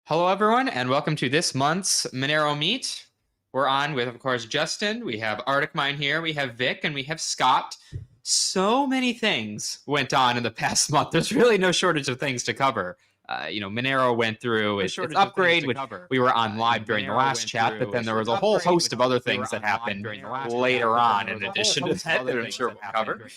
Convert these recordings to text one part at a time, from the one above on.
Hello, everyone, and welcome to this month's Monero Meet. We're on with, of course, Justin. We have Arctic Mine here. We have Vic, and we have Scott. So many things went on in the past month. There's really no shortage of things to cover. Monero went through its upgrade, which we were on live during the last chat, but then there was a whole host of other things that happened later on in addition to that I'm sure we'll cover.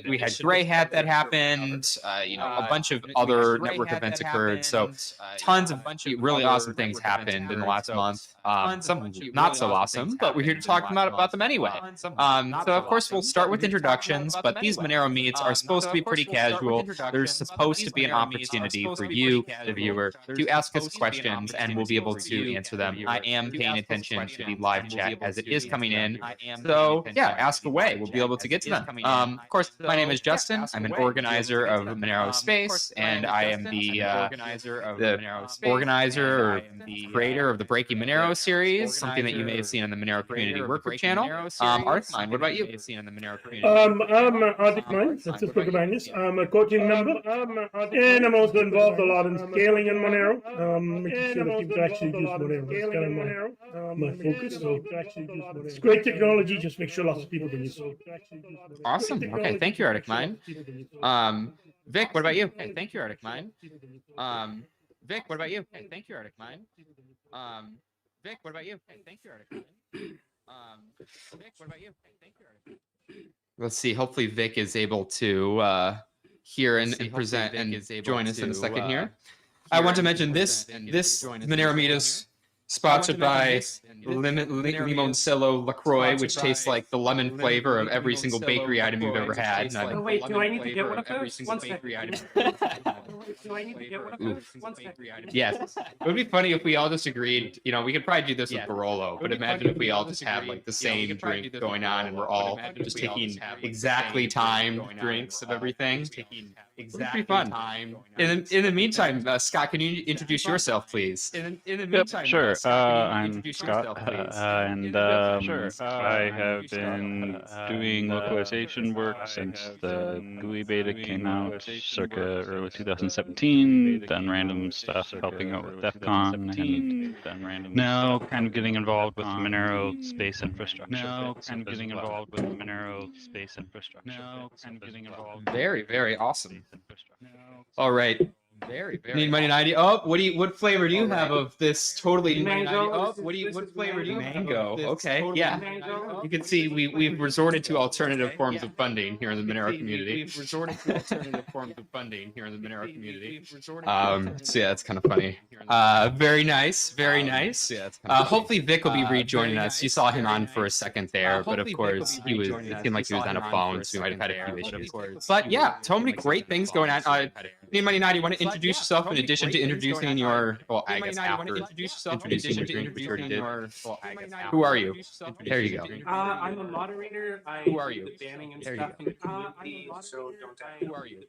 We had Grey Hat that happened, a bunch of other network events occurred, so tons of really awesome things happened in the last month. Some not so awesome, but we're here to talk about them anyway. So of course we'll start with introductions, but these Monero meets are supposed to be pretty casual. There's supposed to be an opportunity for you, the viewer, to ask us questions, and we'll be able to answer them. I am paying attention to the live chat as it is coming in, so yeah, ask away. We'll be able to get to them. Of course, my name is Justin. I'm an organizer of Monero Space, and I am the organizer or creator of the Breaking Monero series, something that you may have seen on the Monero Community Worker channel. Arctic Mine, what about you? I'm Arctic Mine, that's just quick about this. I'm a coaching member, and I'm also involved a lot in scaling in Monero, making sure that people actually use Monero. That's kind of my focus. So it's great technology, just make sure lots of people can use it. Awesome. Okay, thank you, Arctic Mine. Vic, what about you? Hey, thank you, Arctic Mine. Vic, what about you? Hey, thank you, Arctic Mine. Vic, what about you? Hey, thank you, Arctic Mine. Vic, what about you? Hey, thank you, Arctic Mine. Let's see. Hopefully, Vic is able to hear and present and join us in a second here. I want to mention this Monero Meet is sponsored by Limoncello LaCroix, which tastes like the lemon flavor of every single bakery item you've ever had. Oh, wait, do I need to get one of those? One second. Do I need to get one of those? One second. Yes. It would be funny if we all just agreed, we could probably do this with Barolo, but imagine if we all just had like the same drink going on and we're all just taking exactly timed drinks of everything. It would be fun. In the meantime, Scott, can you introduce yourself, please? In the meantime, sure. I'm Scott, and I have been doing localization work since the GUI beta came out circa early 2017, done random stuff helping out with DEF CON, and now kind of getting involved with Monero space infrastructure. Very, very awesome. All right. Very. Need Money 90. Oh, what flavor do you have of this totally mango? Oh, what flavor do you mango? Okay, yeah. You can see we've resorted to alternative forms of funding here in the Monero community. So yeah, it's kind of funny. Very nice, very nice. Hopefully Vic will be rejoining us. You saw him on for a second there, but of course it seemed like he was on a phone, so we might have had a few issues. But yeah, so many great things going on. Need Money 90, you want to introduce yourself in addition to introducing your, well, I guess after introducing your drink, which you already did. Who are you? There you go. I'm a moderator. Who are you? Banning and There you stuff go. in the community, so don't die. Who are you?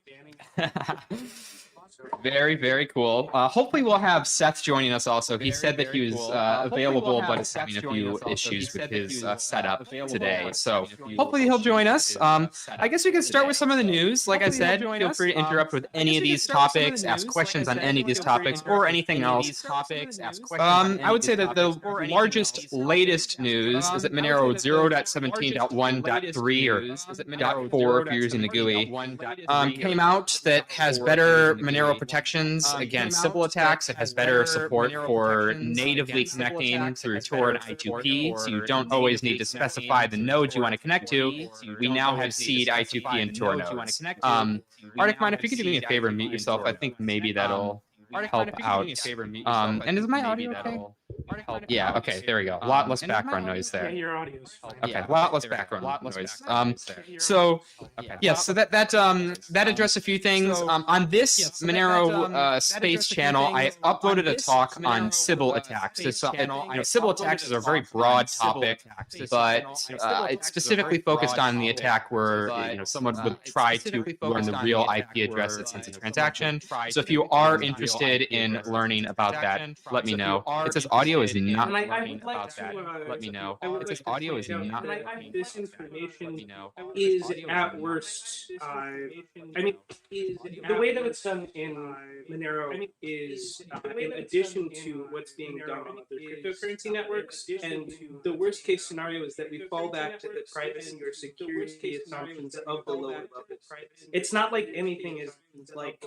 Very, very cool. Hopefully we'll have Seth joining us also. He said that he was available, but is having a few issues with his setup today. So hopefully he'll join us. I guess we can start with some of the news. Like I said, feel free to interrupt with any of these topics, ask questions on any of these topics, or anything else. I would say that the largest, latest news is that Monero 0.17.1.3 or .4 if you're using the GUI came out that has better Monero protections against Sybil attacks. It has better support for natively connecting through Tor and I2P, so you don't always need to specify the node you want to connect to. We now have seed I2P and Tor nodes. Arctic Mine, if you could do me a favor and mute yourself, I think maybe that'll help out. And is my audio okay? Yeah, okay, there we go. A lot less background noise there. Yeah, your audio's Okay, a lot less background noise. So that addressed a few things. On this Monero Space channel, I uploaded a talk on Sybil attacks. Sybil attacks is a very broad topic, but it's specifically focused on the attack where someone would try to learn the real IP address that sends a transaction. So if you are interested in learning about that, let me know. It says audio audio is not And I working would like about to, that. Let me know. I would It like says to audio point is out not that working. this Let information me know. is at worst, I mean, the way that it's done in Monero is in addition to what's being done on other cryptocurrency networks. And the worst case scenario is that we fall back to the privacy or security assumptions of the lower levels. It's not like anything is like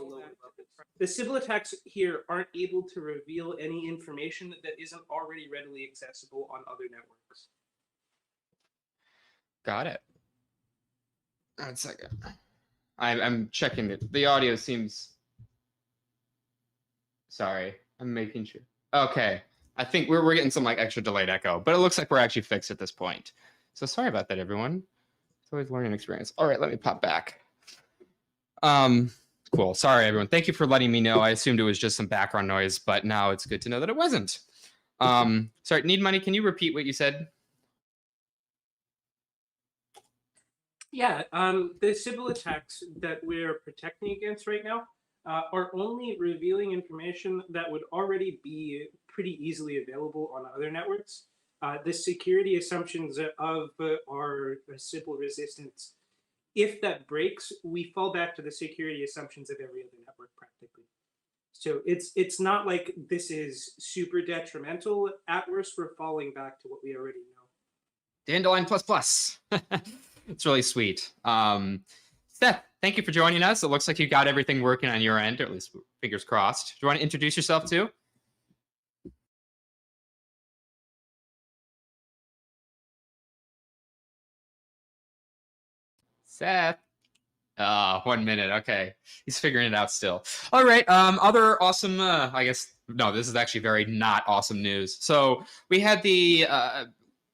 the civil attacks here aren't able to reveal any information that isn't already readily accessible on other networks. Got it. 1 second. I'm checking it. The audio seems. Sorry, I'm making sure. Okay, I think we're getting some like extra delayed echo, but it looks like we're actually fixed at this point. So sorry about that, everyone. It's always a learning experience. All right, let me pop back. Cool. Sorry, everyone. Thank you for letting me know. I assumed it was just some background noise, but now it's good to know that it wasn't. Sorry, Need Money, can you repeat what you said? Yeah, the civil attacks that we're protecting against right now are only revealing information that would already be pretty easily available on other networks. The security assumptions of our civil resistance, if that breaks, we fall back to the security assumptions of every other network practically. So it's not like this is super detrimental. At worst, we're falling back to what we already know. Dandelion plus plus. It's really sweet. Seth, thank you for joining us. It looks like you got everything working on your end, or at least fingers crossed. Do you want to introduce yourself too? Seth. 1 minute. Okay. He's figuring it out still. All right. Other awesome, I guess, no, this is actually very not awesome news. So we had the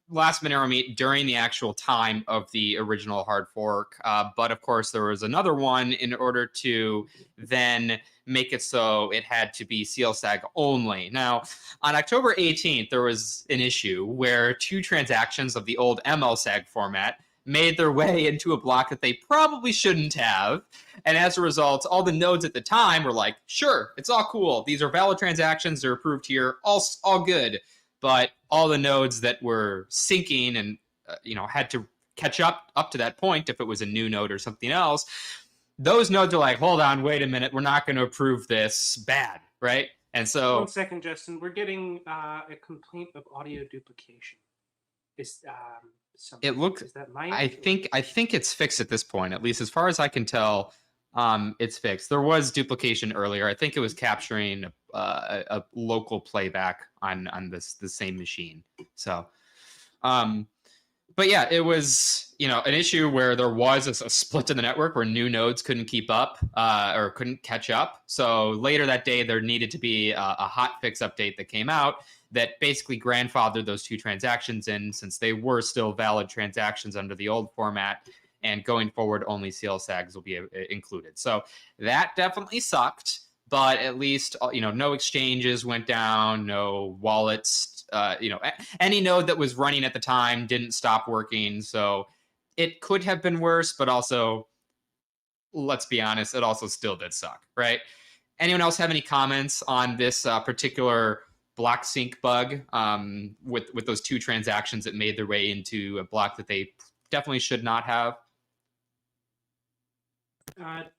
last Monero Meet during the actual time of the original hard fork. But of course, there was another one in order to then make it so it had to be CLSAG only. Now, on October 18th, there was an issue where 2 transactions of the old MLSAG format made their way into a block that they probably shouldn't have. And as a result, all the nodes at the time were like, sure, it's all cool. These are valid transactions. They're approved here. All good. But all the nodes that were syncing and had to catch up to that point, if it was a new node or something else, those nodes are like, hold on, wait a minute, we're not going to approve this. Bad, right? And so 1 second, Justin. We're getting a complaint of audio duplication. It looks. Is that my? I think it's fixed at this point. At least as far as I can tell, it's fixed. There was duplication earlier. I think it was capturing a local playback on the same machine. So, but yeah, it was an issue where there was a split in the network where new nodes couldn't keep up or couldn't catch up. So later that day, there needed to be a hot fix update that came out that basically grandfathered those 2 transactions in, since they were still valid transactions under the old format, and going forward only CLSAGs will be included. So that definitely sucked, but at least no exchanges went down, no wallets, any node that was running at the time didn't stop working. So it could have been worse, but also, let's be honest, it also still did suck, right? Anyone else have any comments on this particular block sync bug with those 2 transactions that made their way into a block that they definitely should not have?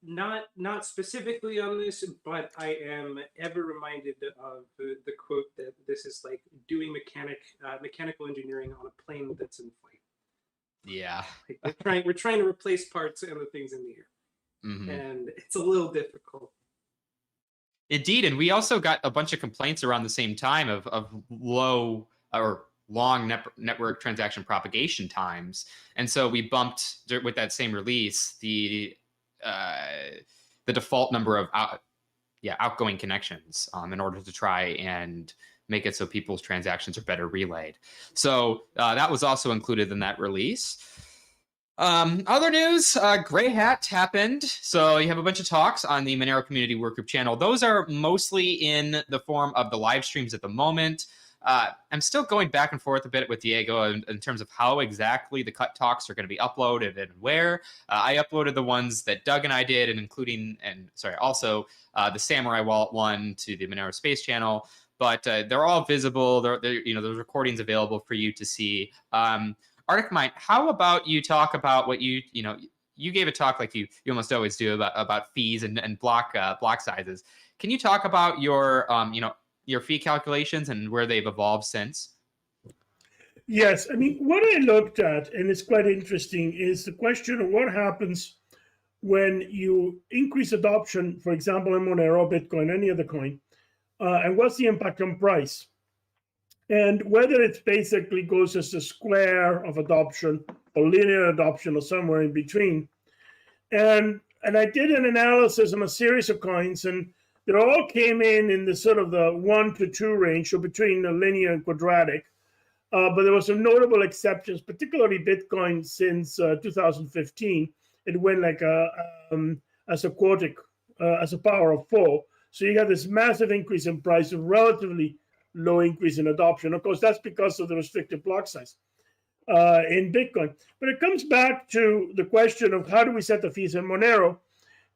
Not specifically on this, but I am ever reminded of the quote that this is like doing mechanical engineering on a plane that's in flight. Yeah, like we're trying to replace parts and the things in the air, and it's a little difficult. Indeed, and we also got a bunch of complaints around the same time of low or long network transaction propagation times, and so we bumped with that same release the default number of outgoing connections in order to try and make it so people's transactions are better relayed. So that was also included in that release. Other news, Gray Hat happened. So you have a bunch of talks on the Monero Community Workgroup channel. Those are mostly in the form of the live streams at the moment. I'm still going back and forth a bit with Diego in terms of how exactly the cut talks are going to be uploaded and where. I uploaded the ones that Doug and I did, and also the Samurai Wallet one to the Monero Space channel. but they're all visible. They're there's recordings available for you to see. Arctic Mind, how about you talk about what you gave a talk like you almost always do about fees and block sizes. Can you talk about your your fee calculations and where they've evolved since? Yes, I mean, what I looked at, and it's quite interesting, is the question of what happens when you increase adoption, for example, in Monero, Bitcoin, any other coin, and what's the impact on price? And whether it basically goes as a square of adoption or linear adoption or somewhere in between. And I did an analysis on a series of coins, and they all came in the sort of the 1 to 2 range, so between the linear and quadratic. But there were some notable exceptions, particularly Bitcoin since 2015. It went like as a quartic, as a power of 4. So you got this massive increase in price, a relatively low increase in adoption. Of course, that's because of the restricted block size in Bitcoin. But it comes back to the question of how do we set the fees in Monero?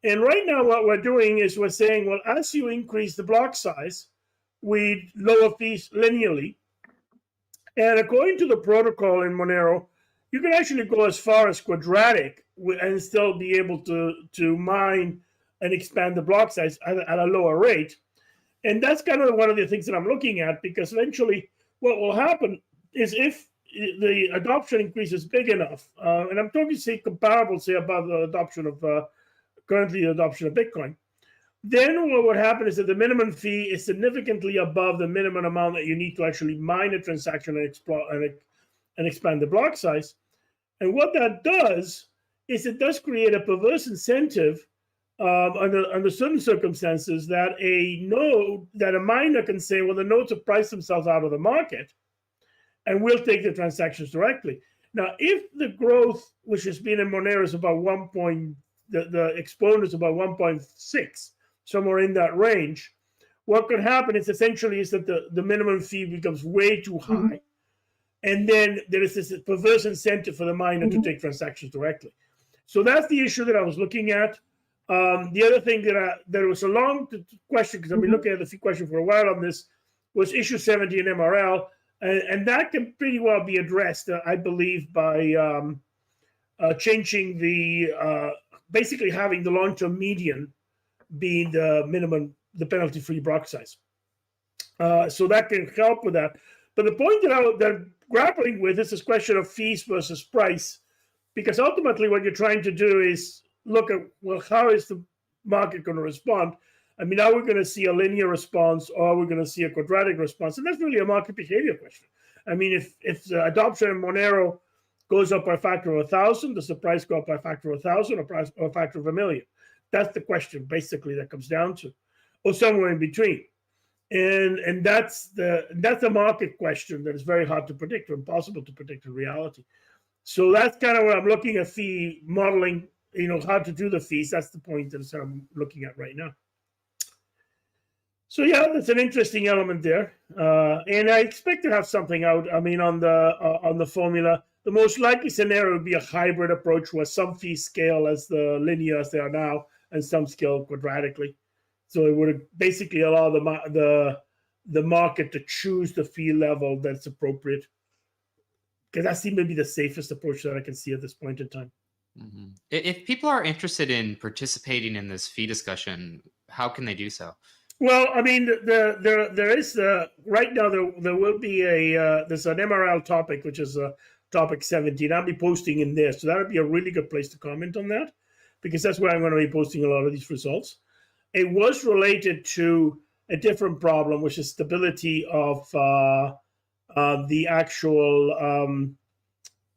And right now what we're doing is we're saying, well, as you increase the block size, we lower fees linearly. And according to the protocol in Monero, you can actually go as far as quadratic and still be able to mine and expand the block size at a lower rate. And that's kind of one of the things that I'm looking at, because eventually what will happen is if the adoption increase is big enough, and I'm talking, say, comparable, say, above the adoption of currently the adoption of Bitcoin, then what would happen is that the minimum fee is significantly above the minimum amount that you need to actually mine a transaction and expand the block size. And what that does is it does create a perverse incentive under certain circumstances that a miner can say, well, the nodes have priced themselves out of the market, and we'll take the transactions directly. Now, if the growth, which has been in Monero, is about the exponent is about 1.6, somewhere in that range, what could happen is essentially is that the minimum fee becomes way too high. And then there is this perverse incentive for the miner to take transactions directly. So that's the issue that I was looking at. The other thing that was a long question, because I've been looking at the fee question for a while on this, was issue 70 in MRL. And that can pretty well be addressed, I believe, by changing basically having the long-term median being the minimum, the penalty-free block size. So that can help with that. But the point that I'm grappling with is this question of fees versus price, because ultimately what you're trying to do is look at, well, how is the market going to respond? I mean, are we going to see a linear response, or are we going to see a quadratic response? And that's really a market behavior question. I mean, if the adoption in Monero goes up by a factor of 1,000, does the price go up by a factor of 1,000 or a factor of 1,000,000? That's the question, basically, that comes down to, or somewhere in between. And that's a market question that is very hard to predict, or impossible to predict in reality. So that's kind of what I'm looking at, fee modeling, how to do the fees. That's the point that I'm looking at right now. So yeah, that's an interesting element there, and I expect to have something out. I mean, on the formula, the most likely scenario would be a hybrid approach where some fees scale as the linear as they are now, and some scale quadratically. So it would basically allow the market to choose the fee level that's appropriate, because that seems to be the safest approach that I can see at this point in time. Mm-hmm. If people are interested in participating in this fee discussion, how can they do so? Well, I mean, there is right now there will be there's an MRL topic, which is topic 17. I'll be posting in there, so that would be a really good place to comment on that, because that's where I'm going to be posting a lot of these results. It was related to a different problem, which is stability of the actual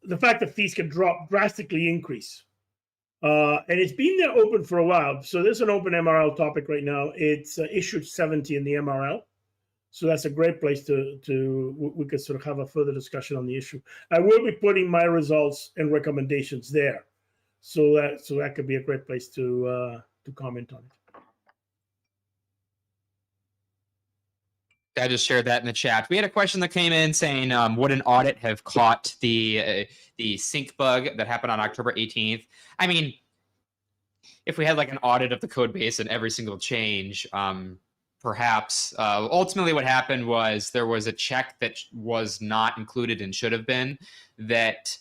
the fact that fees can drastically increase. And it's been there open for a while. So there's an open MRL topic right now. It's issued 70 in the MRL. So that's a great place we could sort of have a further discussion on the issue. I will be putting my results and recommendations there. So that could be a great place to comment on it. I just shared that in the chat. We had a question that came in saying, would an audit have caught the sync bug that happened on October 18th? I mean, if we had like an audit of the code base and every single change, perhaps ultimately what happened was there was a check that was not included and should have been that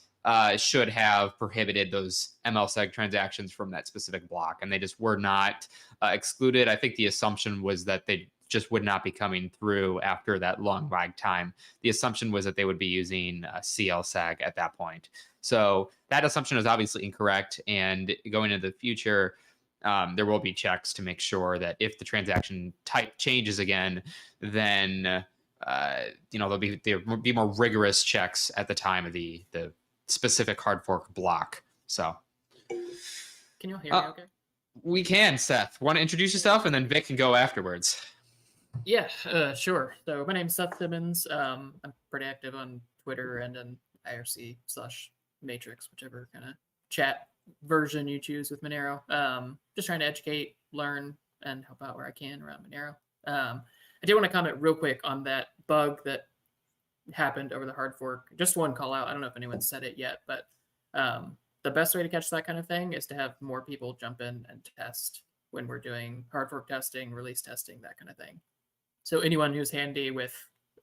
should have prohibited those MLSEG transactions from that specific block, and they just were not excluded. I think the assumption was that they just would not be coming through after that long lag time. The assumption was that they would be using CLSEG at that point. So that assumption is obviously incorrect, and going into the future, there will be checks to make sure that if the transaction type changes again, then there'll be more rigorous checks at the time of the specific hard fork block. So, can you hear me? Okay. We can, Seth. Want to introduce yourself, and then Vic can go afterwards. Yeah, sure. So my name's Seth Simmons. I'm pretty active on Twitter and on IRC/Matrix, whichever kind of chat version you choose with Monero. Just trying to educate, learn, and help out where I can around Monero. I did want to comment real quick on that bug that happened over the hard fork. Just one call out. I don't know if anyone said it yet, but the best way to catch that kind of thing is to have more people jump in and test when we're doing hard fork testing, release testing, that kind of thing. So anyone who's handy with,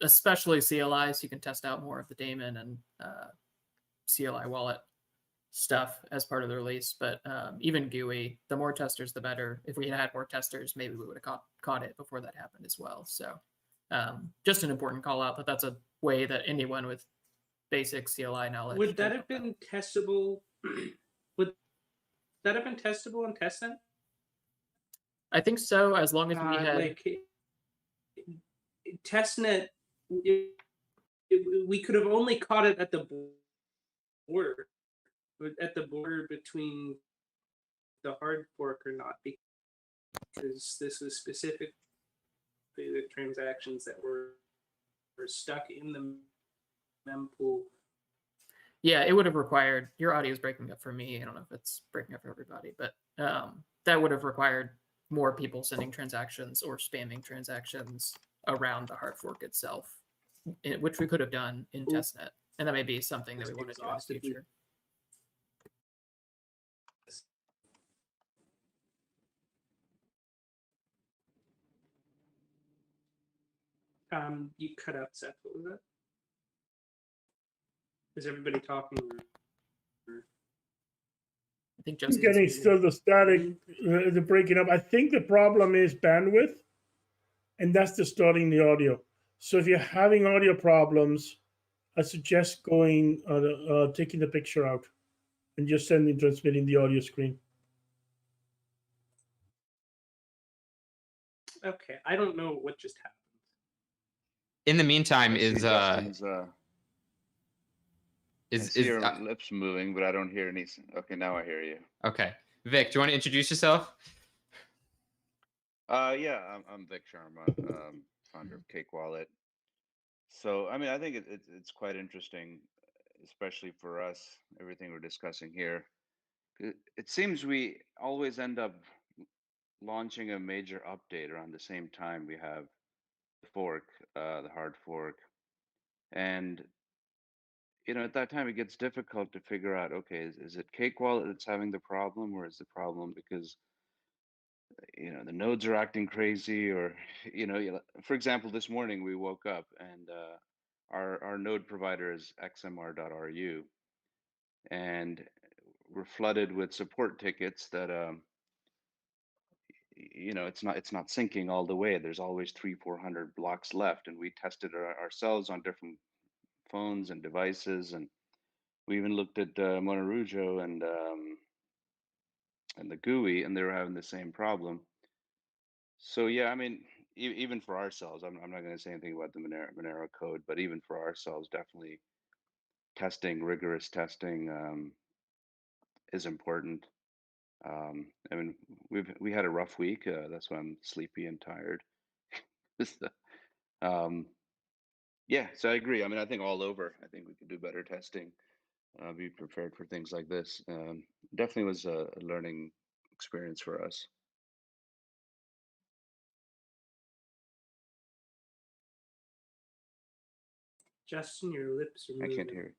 especially CLI, so you can test out more of the daemon and CLI wallet stuff as part of the release. But even GUI, the more testers, the better. If we had had more testers, maybe we would have caught it before that happened as well. So just an important call out, but that's a way that anyone with basic CLI knowledge. Would that have been testable? Would that have been testable in testnet? I think so, as long as we had testnet. We could have only caught it at the border, between the hard fork or not, because this was specifically the transactions that were stuck in the mempool. Yeah, it would have required, your audio is breaking up for me. I don't know if it's breaking up for everybody, but that would have required more people sending transactions or spamming transactions around the hard fork itself, which we could have done in testnet. And that may be something that we want to do in the future. You cut out, Seth. What was that? Is everybody talking? I think I'm Justin's getting muted. still the static, the breaking up. I think the problem is bandwidth, and that's distorting the audio. So if you're having audio problems, I suggest going, taking the picture out and just transmitting the audio screen. Okay, I don't know what just happened. In the meantime, is your lips moving, but I don't hear any. Okay, now I hear you. Okay, Vic, do you want to introduce yourself? Yeah, I'm Vic Sharma, founder of Cake Wallet. So, I mean, I think it's quite interesting, especially for us, everything we're discussing here. It seems we always end up launching a major update around the same time we have the fork, the hard fork, and at that time it gets difficult to figure out, okay, is it Cake Wallet that's having the problem, or is the problem because the nodes are acting crazy, or for example, this morning we woke up and our node provider is xmr.ru, and we're flooded with support tickets that it's not syncing all the way. There's always 300-400 blocks left, and we tested ourselves on different phones and devices, and we even looked at Monero and the GUI, and they were having the same problem. So yeah, I mean, even for ourselves, I'm not going to say anything about the Monero code, but even for ourselves, definitely rigorous testing is important. I mean, we had a rough week. That's why I'm sleepy and tired. Yeah, so I agree. I mean, I think all over, I think we could do better testing, be prepared for things like this. Definitely was a learning experience for us. Justin, your lips are I moving. can't hear you.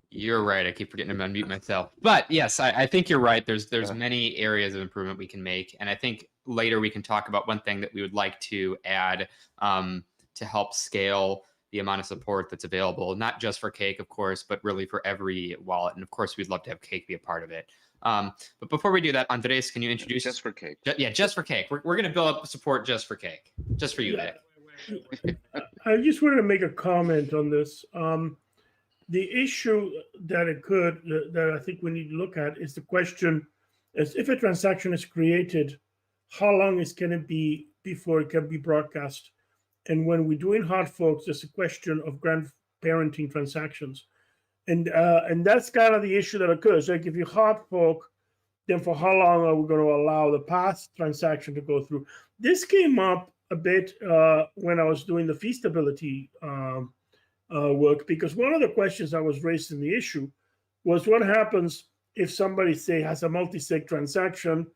You're right. I keep forgetting to unmute myself. But yes, I think you're right. There's many areas of improvement we can make. And I think later we can talk about one thing that we would like to add to help scale the amount of support that's available, not just for Cake, of course, but really for every wallet. And of course, we'd love to have Cake be a part of it. But before we do that, Andres, can you introduce? Just for Cake. Yeah, just for Cake. We're going to build up support just for Cake, just for you, Vic. I just wanted to make a comment on this. The issue that occurred that I think we need to look at is the question: is if a transaction is created, how long is can it be before it can be broadcast? And when we're doing hard forks, there's a question of grandparenting transactions, and that's kind of the issue that occurs. Like if you hard fork, then for how long are we going to allow the past transaction to go through? This came up a bit when I was doing the fee stability work, because one of the questions I was raised in the issue was what happens if somebody, say, has a multi-sig transaction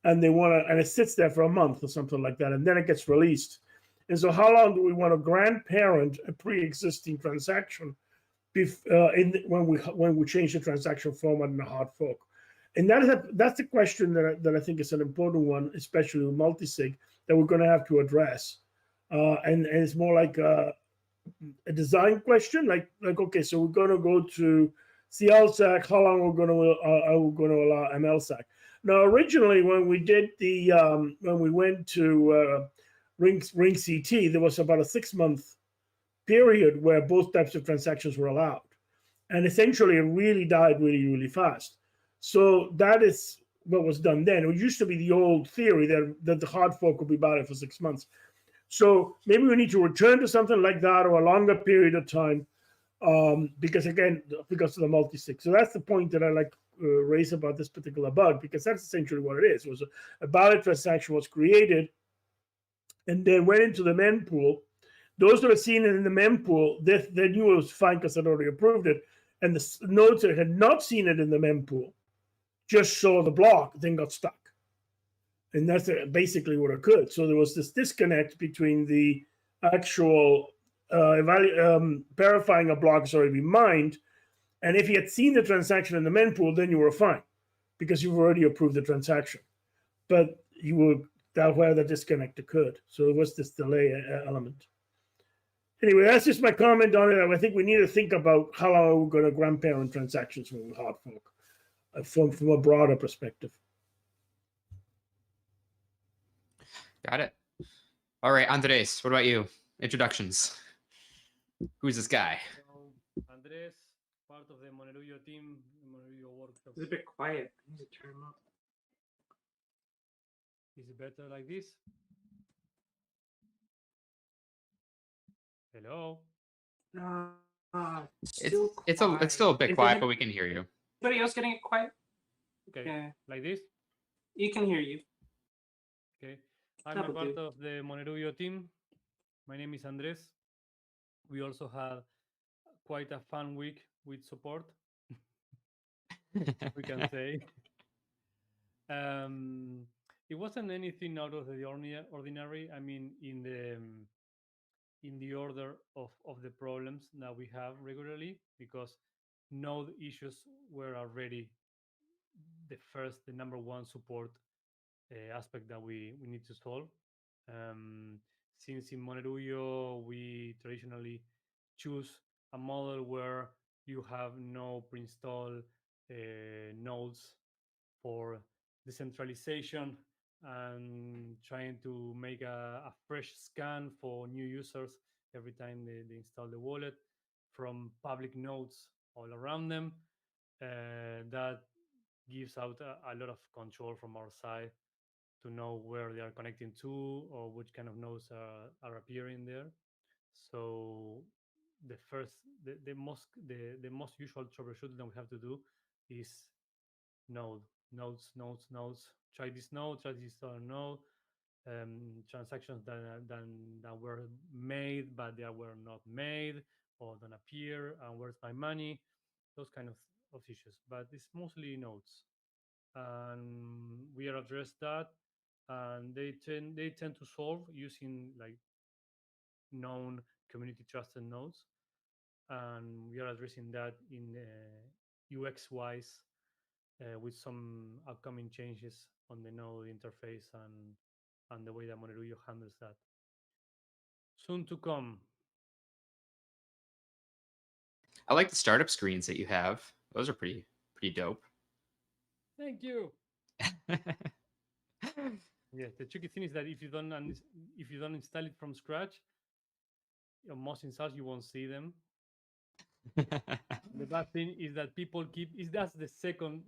and they want to, and it sits there for a month or something like that, and then it gets released. And so how long do we want to grandparent a pre-existing transaction when we change the transaction format in a hard fork? And that's the question that I think is an important one, especially with multi-sig, that we're going to have to address. And it's more like a design question, like okay, so we're going to go to CLSAC. How long are we going to allow MLSAC? Now, originally, when we did when we went to Ring CT, there was about a 6-month period where both types of transactions were allowed, and essentially it really died really fast. So that is what was done then. It used to be the old theory that the hard fork would be valid for 6 months. So maybe we need to return to something like that or a longer period of time, because of the multi-sig. So that's the point that I like raise about this particular bug, because that's essentially what it is. It was a valid transaction was created and then went into the mempool. Those that have seen it in the mempool, they knew it was fine because I'd already approved it. And the nodes that had not seen it in the mempool just saw the block, then got stuck. And that's basically what occurred. So there was this disconnect between the actual verifying a block has already been mined. And if you had seen the transaction in the mempool, then you were fine because you've already approved the transaction. But that's where the disconnect occurred. So it was this delay element. Anyway, that's just my comment on it. I think we need to think about how long are we going to grandparent transactions when we hard fork from a broader perspective. Got it. All right, Andres, what about you? Introductions. Who's this guy? Andres, part of the Monero team, Monero workshop. It's a bit quiet. I need to turn him up. Is it better like this? Hello. It's still a bit quiet, but we can hear you. Anybody else getting it quiet? Okay. Yeah. Like this? You can hear you. Okay. I'm a part of the Monero team. My name is Andres. We also had quite a fun week with support, we can say. It wasn't anything out of the ordinary. I mean, in the order of the problems that we have regularly, because node issues were already the number one support aspect that we need to solve. Since in Monero we traditionally choose a model where you have no pre-install nodes for decentralization and trying to make a fresh scan for new users every time they install the wallet from public nodes all around them. That gives out a lot of control from our side to know where they are connecting to or which kind of nodes are appearing there. So the most usual troubleshooting that we have to do is nodes. Try this node, try this other node. Transactions that were made but they were not made or don't appear, and where's my money? Those kind of issues. But it's mostly nodes, and we are addressed that, and they tend to solve using like known community trusted nodes, and we are addressing that in UX wise with some upcoming changes on the node interface and and the way that Monero handles that. Soon to come. I like the startup screens that you have. Those are pretty dope. Thank you. Yes, the tricky thing is that if you don't install it from scratch, most installs you won't see them. The bad thing is that people keep that's the second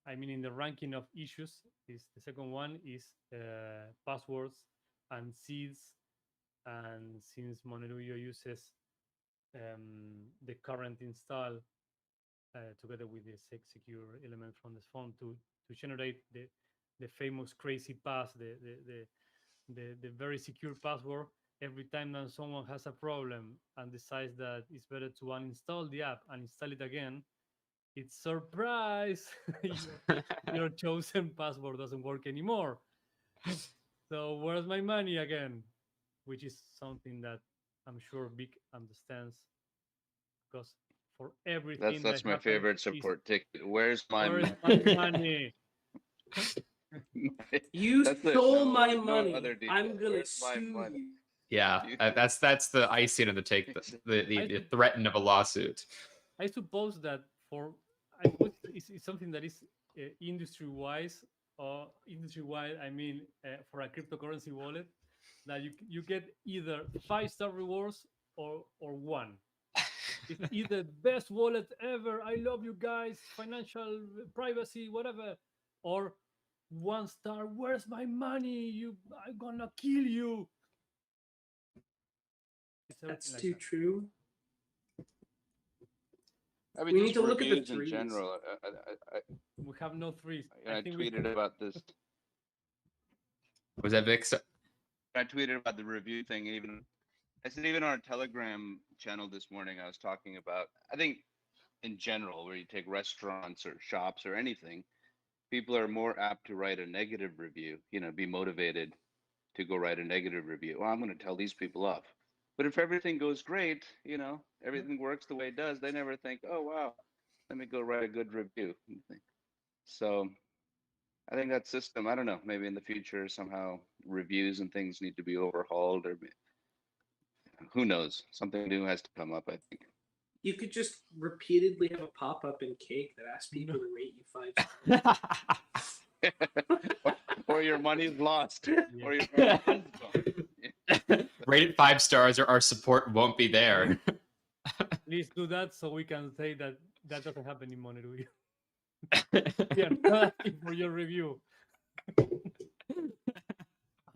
I mean in the ranking of issues is the second one is passwords and seeds, and since Monero uses the current install together with the secure element from the phone to generate the famous crazy pass, the very secure password. Every time that someone has a problem and decides that it's better to uninstall the app and install it again, it's surprise, your chosen password doesn't work anymore. So where's my money again? Which is something that I'm sure Vic understands, because for everything That's my favorite support ticket. Where's my money? You stole my no money. other detail. I'm gonna Where's my sue money? you. Yeah, that's the icing on the cake. The threat of a lawsuit. I suppose that it's something that is industry-wise, or industry-wide. I mean, for a cryptocurrency wallet, that you get either 5-star rewards or one. It's either best wallet ever. I love you guys. Financial privacy, whatever, or 1-star. Where's my money? I'm gonna kill you. That's Like too that. true. I mean, We just need to look at the reviews in threes. general. We have no threes. I tweeted about this. Was that Vic? I tweeted about the review thing. I said even on our Telegram channel this morning, I was talking about. I think in general, where you take restaurants or shops or anything, people are more apt to write a negative review. Be motivated to go write a negative review. Well, I'm going to tell these people off. But if everything goes great, everything works the way it does, they never think, oh, wow, let me go write a good review. So I think that system, I don't know, maybe in the future, somehow reviews and things need to be overhauled, or who knows? Something new has to come up, I think. You could just repeatedly have a pop-up in Cake that asks people to rate you 5 stars. or your money's lost. Yeah. Or your money's gone. Rate it 5 stars or our support won't be there. Please do that so we can say that doesn't happen in Monero. We are not asking for your review.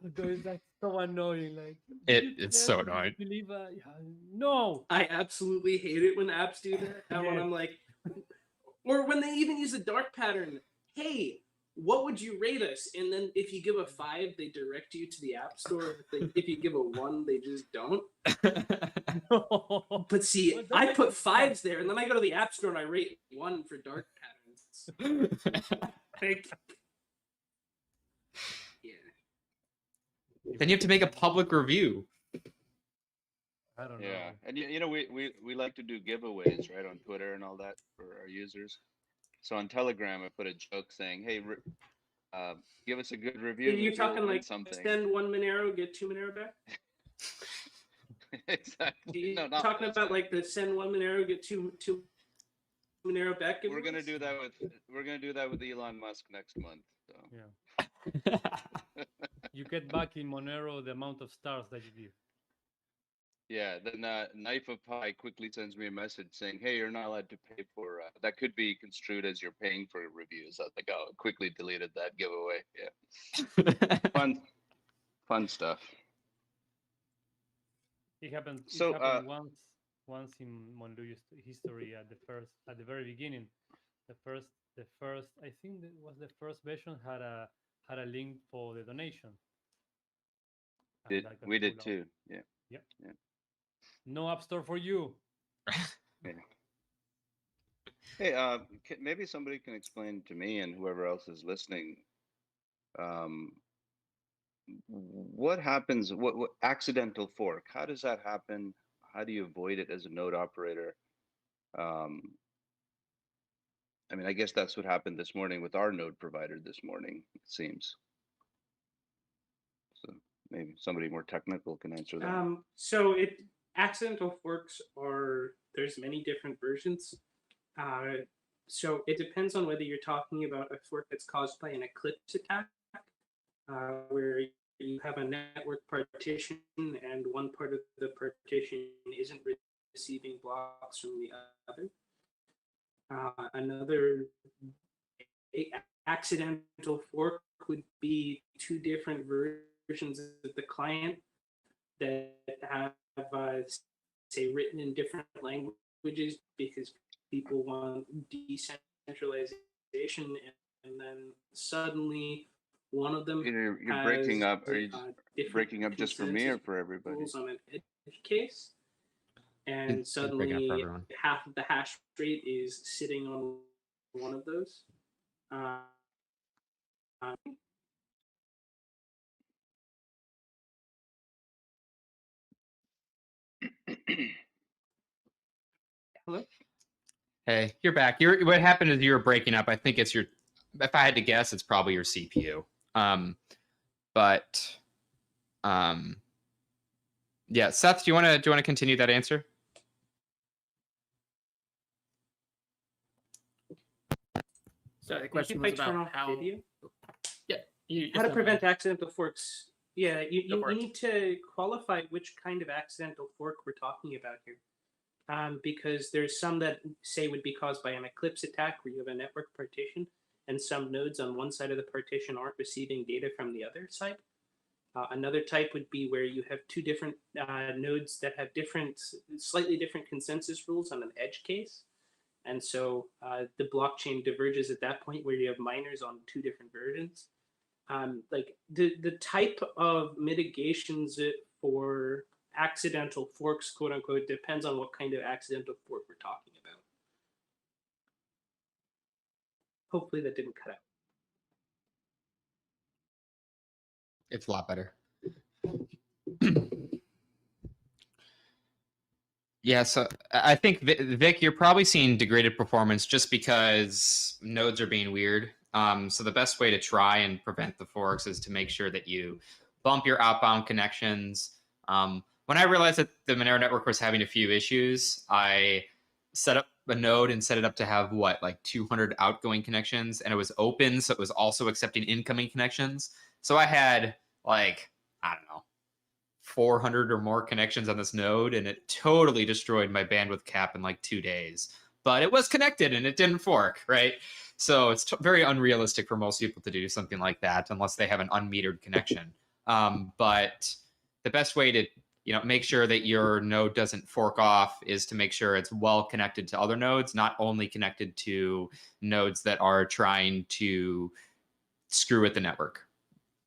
That's so annoying. Like it's so annoying. No, I absolutely hate it when apps do that. And when Yes. I'm like, or when they even use a dark pattern. Hey, what would you rate us? And then if you give a 5, they direct you to the app store. If you give a 1, they just don't. no. But see, Well, I that's put not 5s there, and then I go to the app store and I rate 1 for dark patterns. Like, yeah. Then you have to make a public review. I don't know. Yeah, and we like to do giveaways, right, on Twitter and all that for our users. So on Telegram, I put a joke saying, "Hey, give us a good review." You're talking like something. send 1 Monero, get 2 Monero back. Exactly. You're No, talking about like the send 1 Monero, get 2 Monero back. We're gonna do that with Elon Musk next month. So. Yeah. You get back in Monero the amount of stars that you give. Yeah, then Knife of Pie quickly sends me a message saying, "Hey, you're not allowed to pay for that. Could be construed as you're paying for reviews." I was like, "Oh," quickly deleted that giveaway. Yeah, fun stuff. It happened. So, It happened once in Monero history at the very beginning. The first. I think that was the first version had a link for the donation. We did too. Yeah. Yep. Yeah. No app store for you. Yeah. Hey, maybe somebody can explain to me and whoever else is listening, what happens? What accidental fork? How does that happen? How do you avoid it as a node operator? I mean, I guess that's what happened this morning with our node provider this morning, it seems. maybe somebody more technical can answer that. So accidental forks there's many different versions. So it depends on whether you're talking about a fork that's caused by an eclipse attack, where you have a network partition and one part of the partition isn't receiving blocks from the other. Another accidental fork would be two different versions of the client that have, say, written in different languages because people want decentralization, and then suddenly one of them You're has breaking up. Are you different breaking up just for me or for everybody? rules on an edge case, and It's breaking up for suddenly everyone. half of the hash rate is sitting on one of those. Hello? Hey, you're back. What happened is you were breaking up. I think it's your. If I had to guess, it's probably your CPU. But yeah, Seth, do you want to continue that answer? So the question was about how. Video? Yeah, How to prevent accidental forks. Yeah, you Go for it. need to qualify which kind of accidental fork we're talking about here. Because there's some that say would be caused by an eclipse attack where you have a network partition and some nodes on one side of the partition aren't receiving data from the other side. Another type would be where you have two different nodes that have slightly different consensus rules on an edge case. And so the blockchain diverges at that point where you have miners on two different versions. Like the type of mitigations for accidental forks, quote unquote, depends on what kind of accidental fork we're talking about. Hopefully that didn't cut out. It's a lot better. Yeah, so I think, Vic, you're probably seeing degraded performance just because nodes are being weird. So the best way to try and prevent the forks is to make sure that you bump your outbound connections. When I realized that the Monero network was having a few issues, I set up a node and set it up to have like 200 outgoing connections, and it was open, so it was also accepting incoming connections. So I had I don't know, 400 or more connections on this node, and it totally destroyed my bandwidth cap in like 2 days. But it was connected and it didn't fork, right? So it's very unrealistic for most people to do something like that unless they have an unmetered connection. But the best way to make sure that your node doesn't fork off is to make sure it's well connected to other nodes, not only connected to nodes that are trying to screw with the network.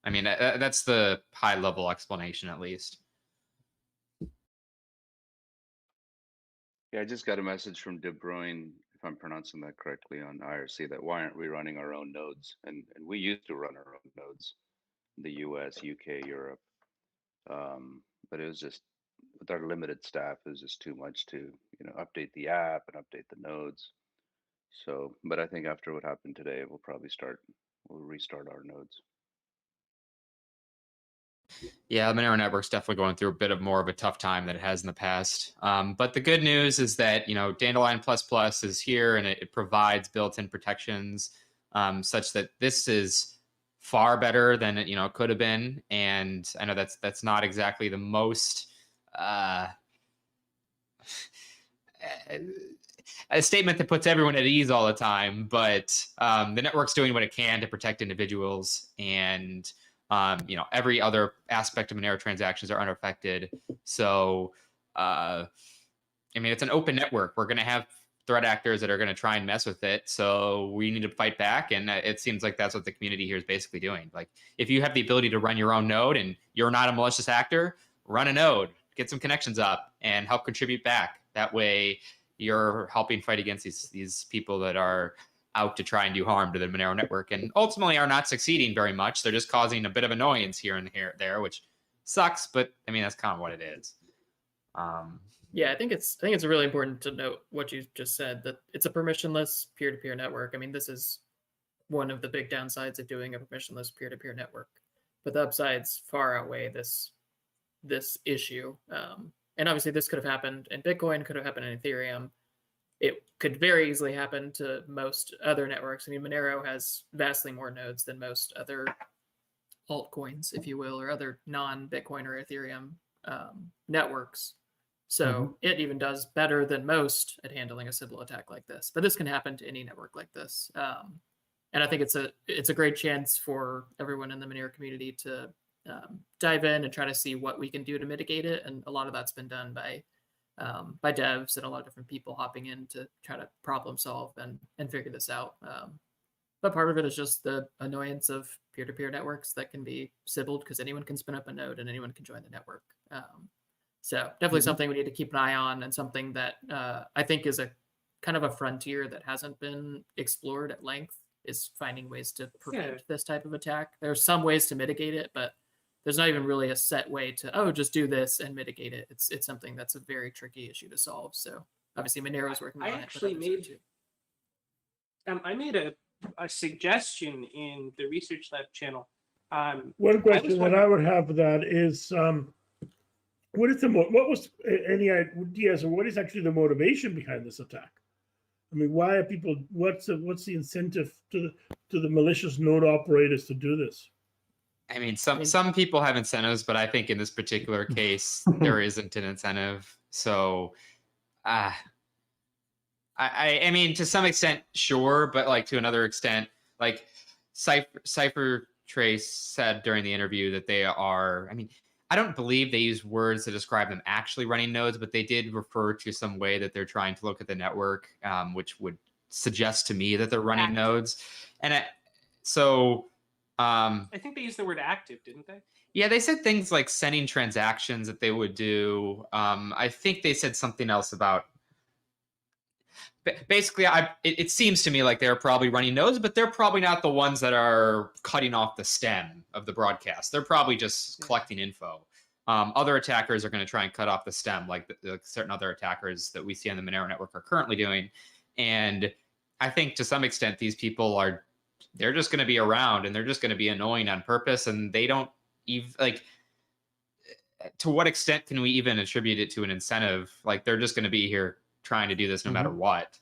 I mean, that's the high level explanation, at least. Yeah, I just got a message from De Bruyne, if I'm pronouncing that correctly, on IRC that why aren't we running our own nodes? And we used to run our own nodes in the US, UK, Europe. But it was just, with our limited staff, it was just too much to, update the app and update the nodes. So, but I think after what happened today, we'll restart our nodes. Yeah, the Monero network's definitely going through a bit of more of a tough time than it has in the past. But the good news is that, Dandelion++ is here, and it provides built-in protections such that this is far better than it could have been. And I know that's not exactly the most a statement that puts everyone at ease all the time, but the network's doing what it can to protect individuals, and every other aspect of Monero transactions are unaffected. So, it's an open network. We're going to have threat actors that are going to try and mess with it. So we need to fight back. And it seems like that's what the community here is basically doing. Like, if you have the ability to run your own node and you're not a malicious actor, run a node, get some connections up, and help contribute back. That way you're helping fight against these people that are out to try and do harm to the Monero network, and ultimately are not succeeding very much. They're just causing a bit of annoyance here and there, which sucks, but that's kind of what it is. Yeah, I think it's really important to note what you just said, that it's a permissionless peer-to-peer network. This is one of the big downsides of doing a permissionless peer-to-peer network. but the upsides far outweigh this issue. And obviously, this could have happened in Bitcoin, could have happened in Ethereum. It could very easily happen to most other networks. I mean, Monero has vastly more nodes than most other altcoins, if you will, or other non-Bitcoin or Ethereum networks. So it even does better than most at handling a Sybil attack like this. But this can happen to any network like this. And I think it's a great chance for everyone in the Monero community to dive in and try to see what we can do to mitigate it. And a lot of that's been done by devs and a lot of different people hopping in to try to problem solve and figure this out. But part of it is just the annoyance of peer-to-peer networks that can be Sybiled because anyone can spin up a node and anyone can join the network. So definitely something we need to keep an eye on, and something that I think is a kind of a frontier that hasn't been explored at length, is finding ways to prevent this type of attack. There's some ways to mitigate it, but there's not even really a set way to, just do this and mitigate it. It's something that's a very tricky issue to solve. So obviously Monero is working on it. I made a suggestion in the Research Lab channel. One question that I would have for that is, what is actually the motivation behind this attack? I mean, why are people? What's the incentive to the malicious node operators to do this? I mean, some people have incentives, but I think in this particular case, there isn't an incentive. So, I mean, to some extent, sure, but like to another extent, like Cypher Trace said during the interview that they are. I mean, I don't believe they use words to describe them actually running nodes, but they did refer to some way that they're trying to look at the network, which would suggest to me that they're running nodes. And I think they used the word active, didn't they? Yeah, they said things like sending transactions that they would do. I think they said something else about. Basically, it seems to me like they're probably running nodes, but they're probably not the ones that are cutting off the stem of the broadcast. They're probably just collecting info. Other attackers are going to try and cut off the stem, like the certain other attackers that we see on the Monero network are currently doing. And I think to some extent, these people they're just going to be around and they're just going to be annoying on purpose. And they don't even to what extent can we even attribute it to an incentive? Like they're just going to be here trying to do this no matter what.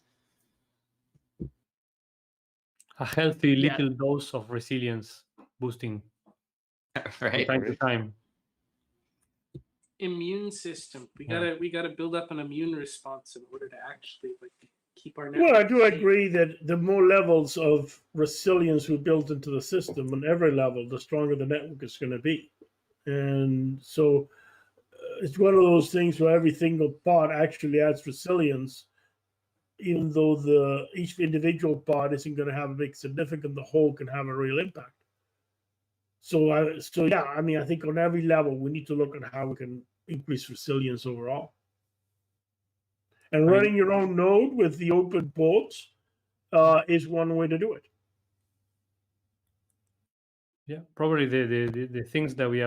A healthy little dose of resilience boosting right from time to time. Immune system. We gotta build up an immune response in order to actually keep our network. Well, I do agree that the more levels of resilience we build into the system on every level, the stronger the network is going to be. And so it's one of those things where every single pod actually adds resilience, even though each individual pod isn't going to have a big significance, the whole can have a real impact. So I mean, I think on every level we need to look at how we can increase resilience overall. And running your own node with the open ports is one way to do it. Yeah, probably the things that we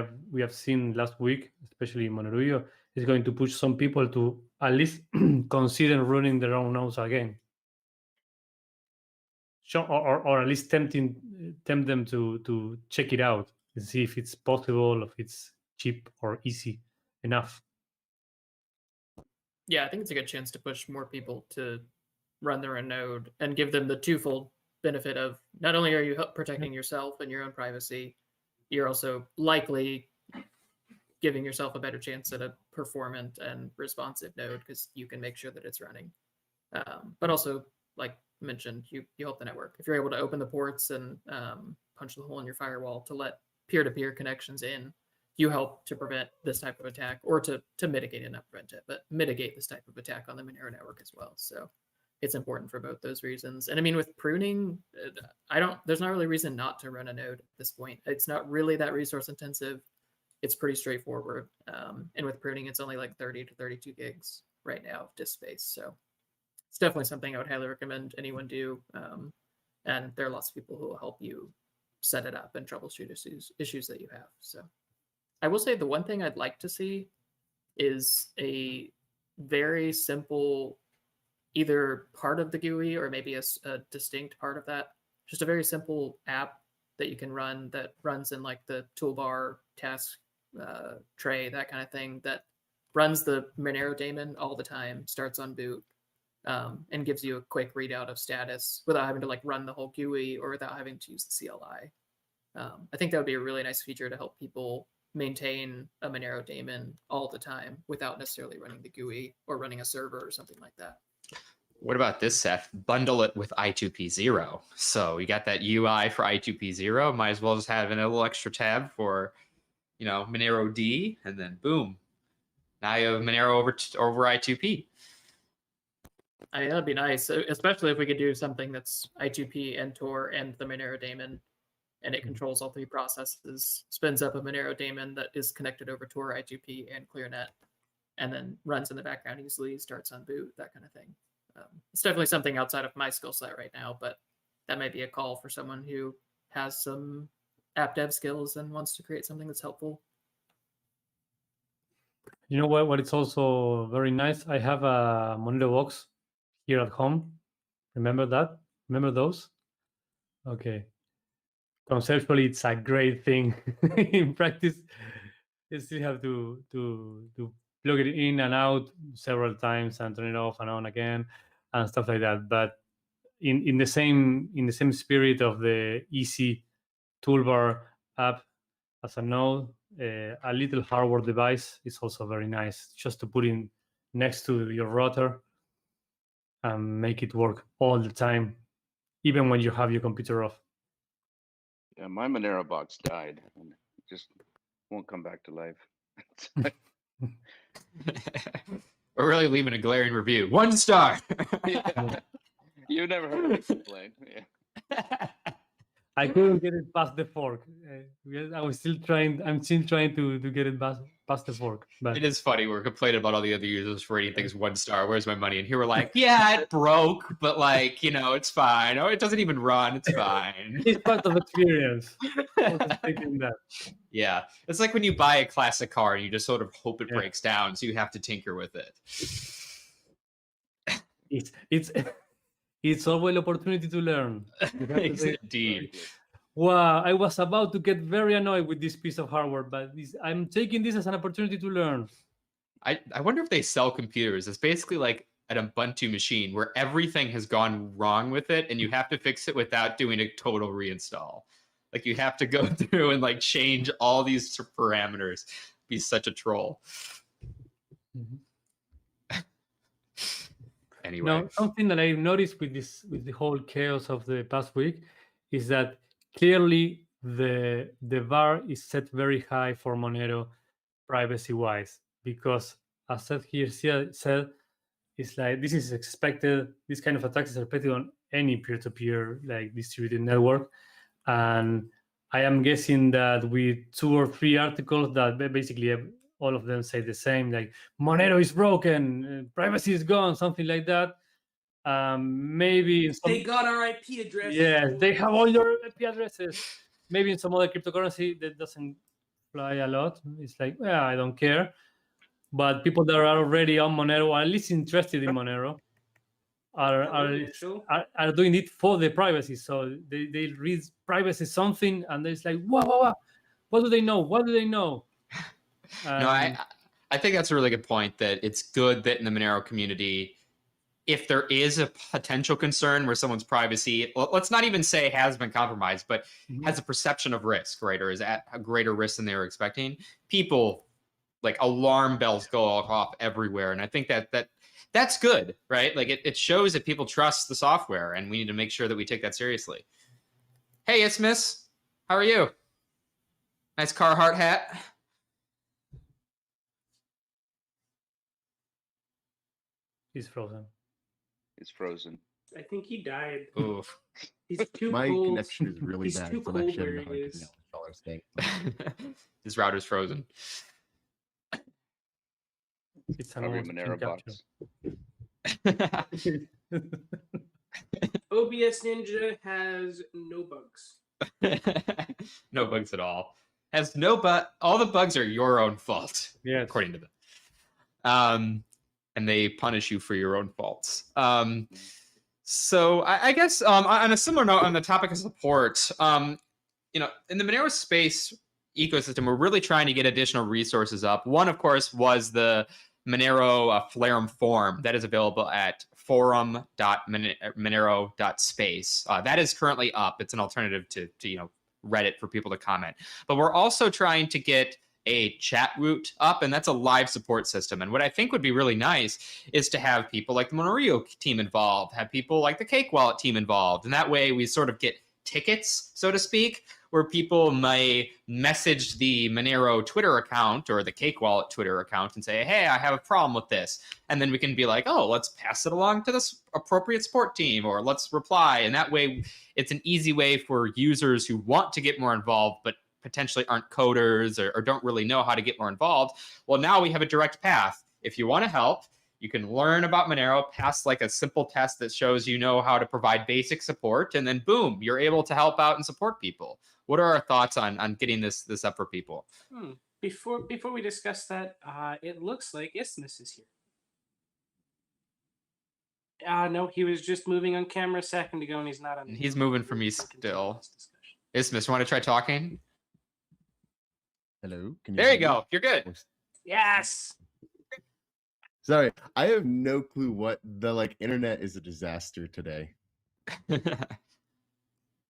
have seen last week, especially in Monero, is going to push some people to at least consider running their own nodes again. Or at least tempt them to check it out and see if it's possible, if it's cheap or easy enough. Yeah, I think it's a good chance to push more people to run their own node and give them the twofold benefit of not only are you protecting yourself and your own privacy, you're also likely giving yourself a better chance at a performant and responsive node because you can make sure that it's running. But also, like mentioned, you help the network. If you're able to open the ports and punch the hole in your firewall to let peer-to-peer connections in, you help to prevent this type of attack, or to mitigate it, not prevent it, but mitigate this type of attack on the Monero network as well. So it's important for both those reasons. And I mean, with pruning, there's not really a reason not to run a node at this point. It's not really that resource intensive. It's pretty straightforward. And with pruning, it's only like 30 to 32 gigs right now of disk space. So it's definitely something I would highly recommend anyone do. And there are lots of people who will help you set it up and troubleshoot issues that you have. So I will say the one thing I'd like to see is a very simple, either part of the GUI or maybe a distinct part of that, just a very simple app that you can run that runs in like the toolbar task tray, that kind of thing, that runs the Monero daemon all the time, starts on boot, and gives you a quick readout of status without having to like run the whole GUI or without having to use the CLI. I think that would be a really nice feature to help people maintain a Monero daemon all the time without necessarily running the GUI or running a server or something like that. What about this, Seth? Bundle it with I2P0. So you got that UI for I2P0. Might as well just have a little extra tab for, Monero D, and then boom, now you have Monero over I2P. I mean, that'd be nice, especially if we could do something that's I2P and Tor and the Monero daemon, and it controls all three processes, spins up a Monero daemon that is connected over Tor, I2P, and ClearNet, and then runs in the background easily, starts on boot, that kind of thing. It's definitely something outside of my skill set right now, but that might be a call for someone who has some app dev skills and wants to create something that's helpful. You know what? What it's also very nice. I have a Monero box here at home. Remember that? Remember those? Okay. Conceptually, it's a great thing. In practice, you still have to plug it in and out several times and turn it off and on again and stuff like that. But in the same spirit of the easy toolbar app as a node, a little hardware device is also very nice, just to put in next to your router and make it work all the time, even when you have your computer off. Yeah, my Monero box died and it just won't come back to life. We're really leaving a glaring review. 1 star. Yeah. You never heard me complain. Yeah. I couldn't get it past the fork. I'm still trying to get it past the fork. But It is funny. We're complaining about all the other users for rating things 1 star. Where's my money? And here we're like, yeah, it broke, but like, it's fine. Oh, it doesn't even run. It's fine. it's part of experience. I was thinking that. Yeah. It's like when you buy a classic car and you just sort of hope it Yeah. breaks down, so you have to tinker with it. It's always an opportunity to learn. Indeed. Wow, I was about to get very annoyed with this piece of hardware, but I'm taking this as an opportunity to learn. I wonder if they sell computers. It's basically like an Ubuntu machine where everything has gone wrong with it and you have to fix it without doing a total reinstall. Like you have to go through and like change all these parameters. Be such a troll. Mm-hmm. Anyway. Now, something that I've noticed with the whole chaos of the past week is that clearly the bar is set very high for Monero privacy-wise, because as Seth here said, it's like this is expected. This kind of attacks is expected on any peer-to-peer like distributed network, and I am guessing that with 2 or 3 articles that basically all of them say the same, like Monero is broken, privacy is gone, something like that. Maybe they got our IP addresses. Yes, they have all your IP addresses. Maybe in some other cryptocurrency that doesn't fly a lot. It's like, well, I don't care. But people that are already on Monero, or at least interested in Monero, are doing it for the privacy. So they read privacy something, and it's like, wow, what do they know? What do they know? No, I think that's a really good point, that it's good that in the Monero community, if there is a potential concern where someone's privacy, let's not even say has been compromised, but has a perception of risk, right, or is at a greater risk than they were expecting, people, like alarm bells go off everywhere. And I think that's good, right? Like it shows that people trust the software, and we need to make sure that we take that seriously. Hey, it's Miss. How are you? Nice Carhartt hat. He's frozen. It's frozen. I think he died. Oof. He's too My cold. connection is really He's bad. too So I'm cold actually where having a he hard is. $10 state. His router's frozen. It's Probably a almost Monero screen box. OBS Ninja has no bugs. No bugs at all. Has no all the bugs are your own fault. Yes. According to them. And they punish you for your own faults. So I guess on a similar note, on the topic of support, in the Monero space ecosystem, we're really trying to get additional resources up. One, of course, was the Monero Flarum forum that is available at forum.monero.space. That is currently up. It's an alternative to Reddit for people to comment. But we're also trying to get a chat route up, and that's a live support system. And what I think would be really nice is to have people like the Monero team involved, have people like the Cake Wallet team involved, and that way we sort of get tickets, so to speak, where people may message the Monero Twitter account or the Cake Wallet Twitter account and say, hey, I have a problem with this. And then we can be like, oh, let's pass it along to this appropriate support team, or let's reply. And that way it's an easy way for users who want to get more involved but potentially aren't coders or don't really know how to get more involved. Well, now we have a direct path. If you want to help, you can learn about Monero, pass like a simple test that shows you know how to provide basic support, and then boom, you're able to help out and support people. What are our thoughts on getting this up for people? Before we discuss that, it looks like Isthmus is here. No, he was just moving on camera a second ago, and he's not on. He's moving for me still. Isthmus, want to try talking? Hello. Can there you go. You're good. Yes. Sorry, I have no clue what the internet is a disaster today.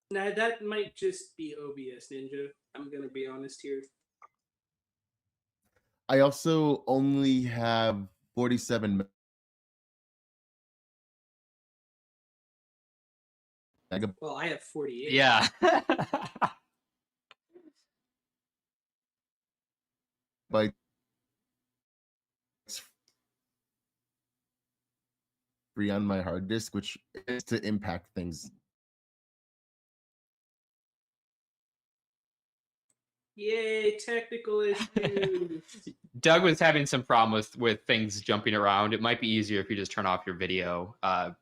Now that might just be OBS Ninja. I'm gonna be honest here. I also only have 47 megabytes. Well, I have 48. Yeah. Free on my hard disk, which is to impact things. Yay, technical issues. Doug was having some problems with things jumping around. It might be easier if you just turn off your video,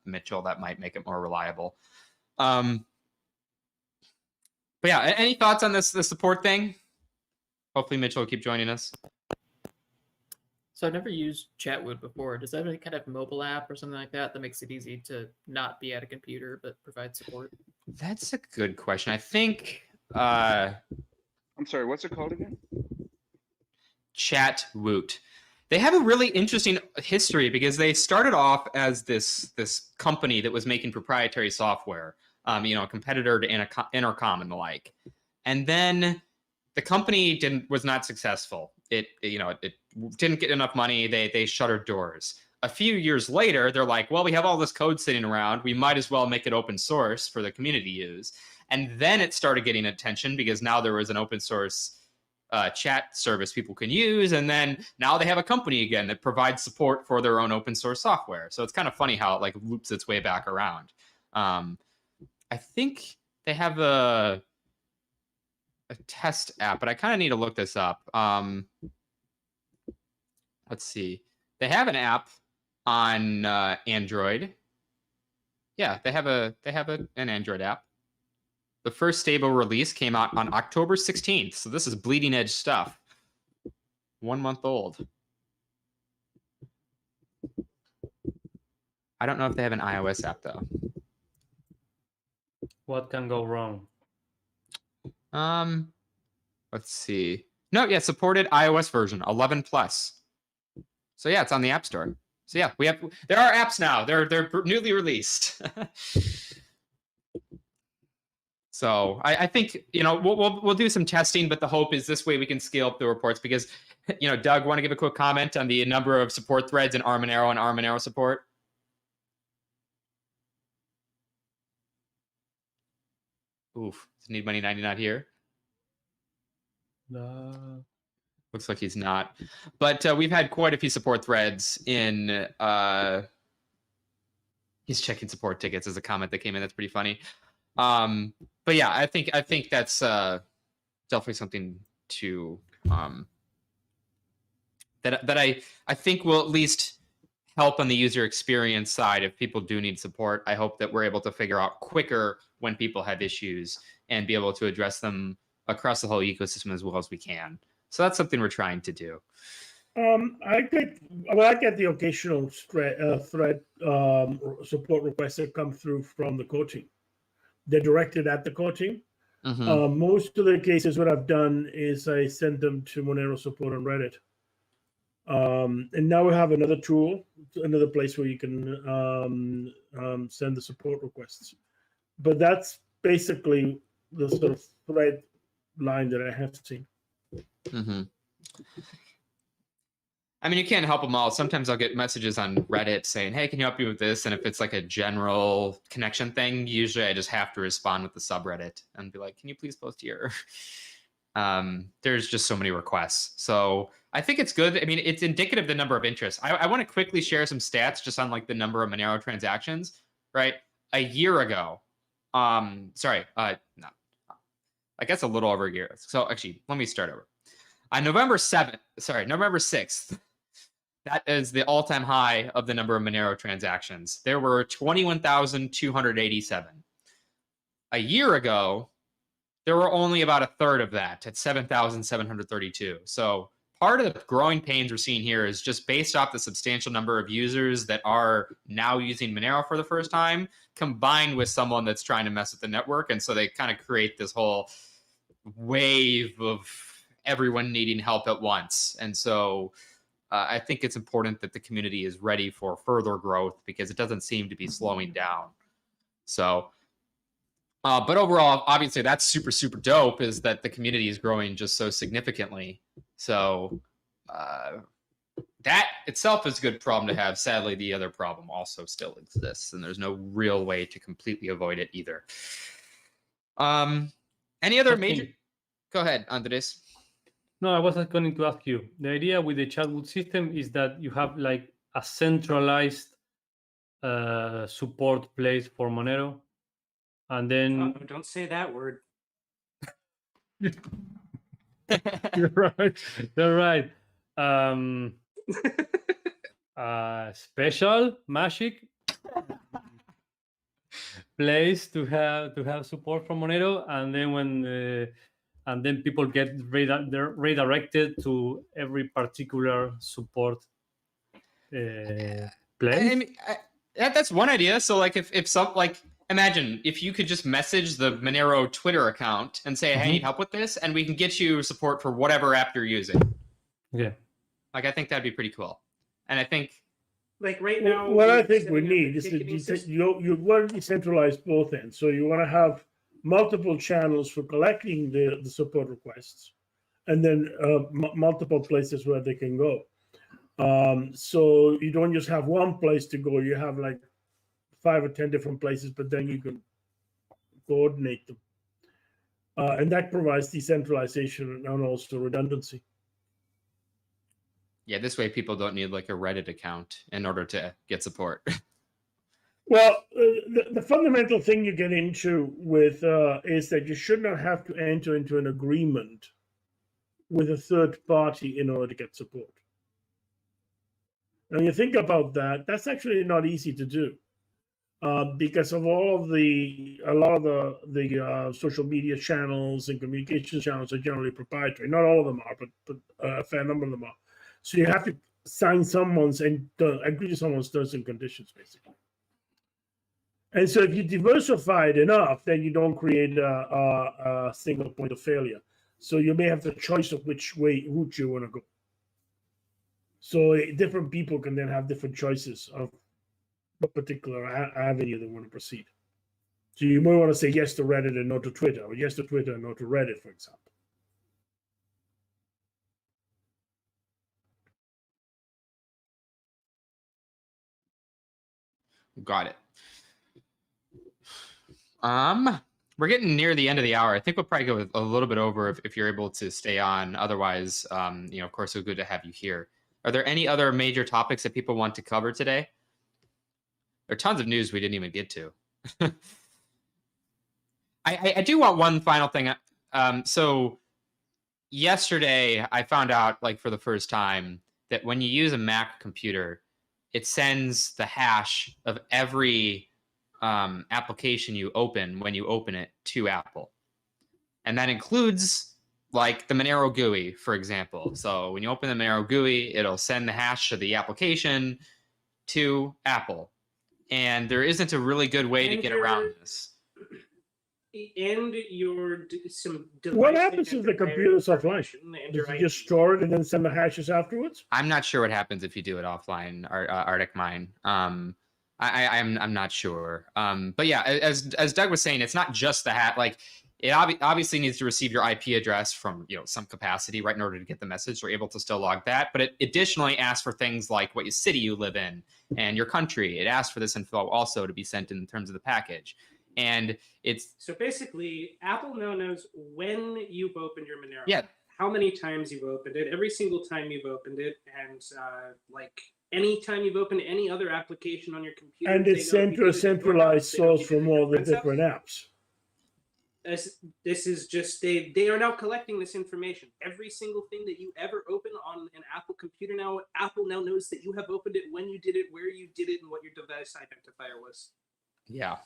Mitchell. That might make it more reliable. But yeah, any thoughts on the support thing? Hopefully Mitchell will keep joining us. So I've never used Chatwood before. Does that have any kind of mobile app or something like that makes it easy to not be at a computer but provide support? That's a good question. I think I'm sorry, what's it called again? Chatwoot. They have a really interesting history because they started off as this company that was making proprietary software, a competitor to Intercom and the like. And then the company was not successful. It didn't get enough money. They shuttered doors. A few years later, they're like, well, we have all this code sitting around. We might as well make it open source for the community to use. And then it started getting attention because now there was an open source chat service people can use. And then now they have a company again that provides support for their own open source software. So it's kind of funny how it loops its way back around. I think they have a test app, but I kind of need to look this up. Let's see. They have an app on Android. Yeah, they have an Android app. The first stable release came out on October 16th. So this is bleeding edge stuff. 1 month old. I don't know if they have an iOS app though. What can go wrong? Let's see. No, yeah, supported iOS version 11 plus. So yeah, it's on the App Store. So yeah, there are apps now. They're newly released. So I think we'll do some testing, but the hope is this way we can scale up the reports because Doug, want to give a quick comment on the number of support threads in Monero and Monero support? Oof, does Need Money 90 not here? No. Looks like he's not. But we've had quite a few support threads in. He's checking support tickets as a comment that came in. That's pretty funny. But yeah, I think that's definitely something to that I think will at least help on the user experience side. If people do need support, I hope that we're able to figure out quicker when people have issues and be able to address them across the whole ecosystem as well as we can. So that's something we're trying to do. I get the occasional thread support requests that come through from the core team. They're directed at the core team. Most of the cases, what I've done is I send them to Monero support on Reddit. And now we have another tool, another place where you can send the support requests. But that's basically the sort of thread line that I have seen. I mean, you can't help them all. Sometimes I'll get messages on Reddit saying, hey, can you help me with this? And if it's like a general connection thing, usually I just have to respond with the subreddit and be like, can you please post here? There's just so many requests. So I think it's good. I mean, it's indicative of the number of interests. I want to quickly share some stats just on like the number of Monero transactions, right? A year ago, no, I guess a little over a year. So actually, let me start over. On November 6th, that is the all-time high of the number of Monero transactions. There were 21,287. A year ago, there were only about a third of that at 7,732. So part of the growing pains we're seeing here is just based off the substantial number of users that are now using Monero for the first time, combined with someone that's trying to mess with the network. And so they kind of create this whole wave of everyone needing help at once. And so I think it's important that the community is ready for further growth because it doesn't seem to be slowing down. So, but overall, obviously, that's super, super dope is that the community is growing just so significantly. So that itself is a good problem to have. Sadly, the other problem also still exists, and there's no real way to completely avoid it either. Any other major? Go ahead, Andres. No, I was going to ask you. The idea with the chatbot system is that you have like a centralized support place for Monero, and then don't say that word. You're right. You're right. Special magic place to have support from Monero, and then when and then people get redirected to every particular support place. I mean, that's one idea. So like if some like imagine if you could just message the Monero Twitter account and say, hey, I need help with this, and we can get you support for whatever app you're using. Yeah. Like I think that'd be pretty cool. And I think like right now, what I think we need is that you want to decentralize both ends. So you want to have multiple channels for collecting the support requests, and then multiple places where they can go. So you don't just have one place to go. You have like 5 or 10 different places, but then you can coordinate them. And that provides decentralization and also redundancy. Yeah, this way people don't need like a Reddit account in order to get support. Well, the fundamental thing you get into with is that you should not have to enter into an agreement with a third party in order to get support. Now, you think about that, that's actually not easy to do because of a lot of the social media channels and communication channels are generally proprietary. Not all of them are, but a fair number of them are. So you have to sign someone's and agree to someone's terms and conditions, basically. And so if you diversify it enough, then you don't create a single point of failure. So you may have the choice of which route you want to go. So different people can then have different choices of what particular avenue they want to proceed. So you might want to say yes to Reddit and no to Twitter, or yes to Twitter and no to Reddit, for example. Got it. We're getting near the end of the hour. I think we'll probably go a little bit over if you're able to stay on. Otherwise, of course, it's good to have you here. Are there any other major topics that people want to cover today? There are tons of news we didn't even get to. I do want one final thing. So yesterday, I found out, like for the first time, that when you use a Mac computer, it sends the hash of every application you open when you open it to Apple. And that includes like the Monero GUI, for example. So when you open the Monero GUI, it'll send the hash of the application to Apple. And there isn't a really good way to get around this. and your some device What happens if the identifier computer's offline? information and Does your it just IP. store it and then send the hashes afterwards? I'm not sure what happens if you do it offline, Arctic Mine. I'm not sure. But yeah, as Doug was saying, it's not just the hat. Like it obviously needs to receive your IP address from some capacity, right, in order to get the message. We're able to still log that, but it additionally asks for things like what city you live in and your country. It asks for this info also to be sent in terms of the package. And it's so basically Apple now knows when you've opened your Monero. Yeah. How many times you've opened it, every single time you've opened it, and like any time you've opened any other application on your computer. And it's sent to a centralized source from all the different apps. This is just they are now collecting this information. Every single thing that you ever open on an Apple computer now, Apple now knows that you have opened it, when you did it, where you did it, and what your device identifier was. Yeah.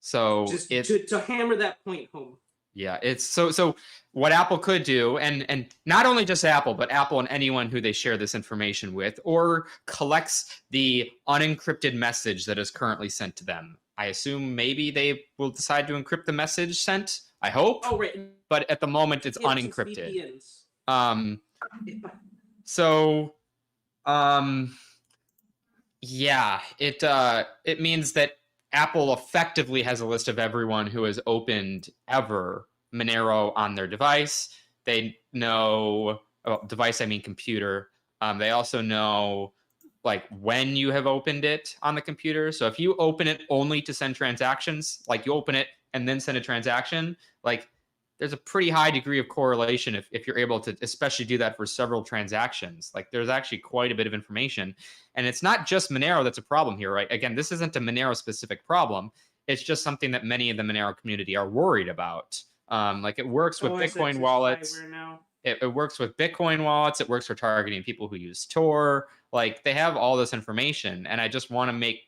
So just to hammer that point home. Yeah, it's so what Apple could do, and not only just Apple, but Apple and anyone who they share this information with, or collects the unencrypted message that is currently sent to them. I assume maybe they will decide to encrypt the message sent. I hope. Oh, right. But at the moment, it's unencrypted. Yeah, it means that Apple effectively has a list of everyone who has opened ever Monero on their device. They know device, I mean computer. They also know like when you have opened it on the computer. So if you open it only to send transactions, like you open it and then send a transaction, like there's a pretty high degree of correlation if you're able to especially do that for several transactions. Like there's actually quite a bit of information. And it's not just Monero that's a problem here, right? Again, this isn't a Monero specific problem. It's just something that many of the Monero community are worried about. Like it works with Bitcoin wallets. It works with Bitcoin wallets. It works for targeting people who use Tor. Like they have all this information. And I just want to make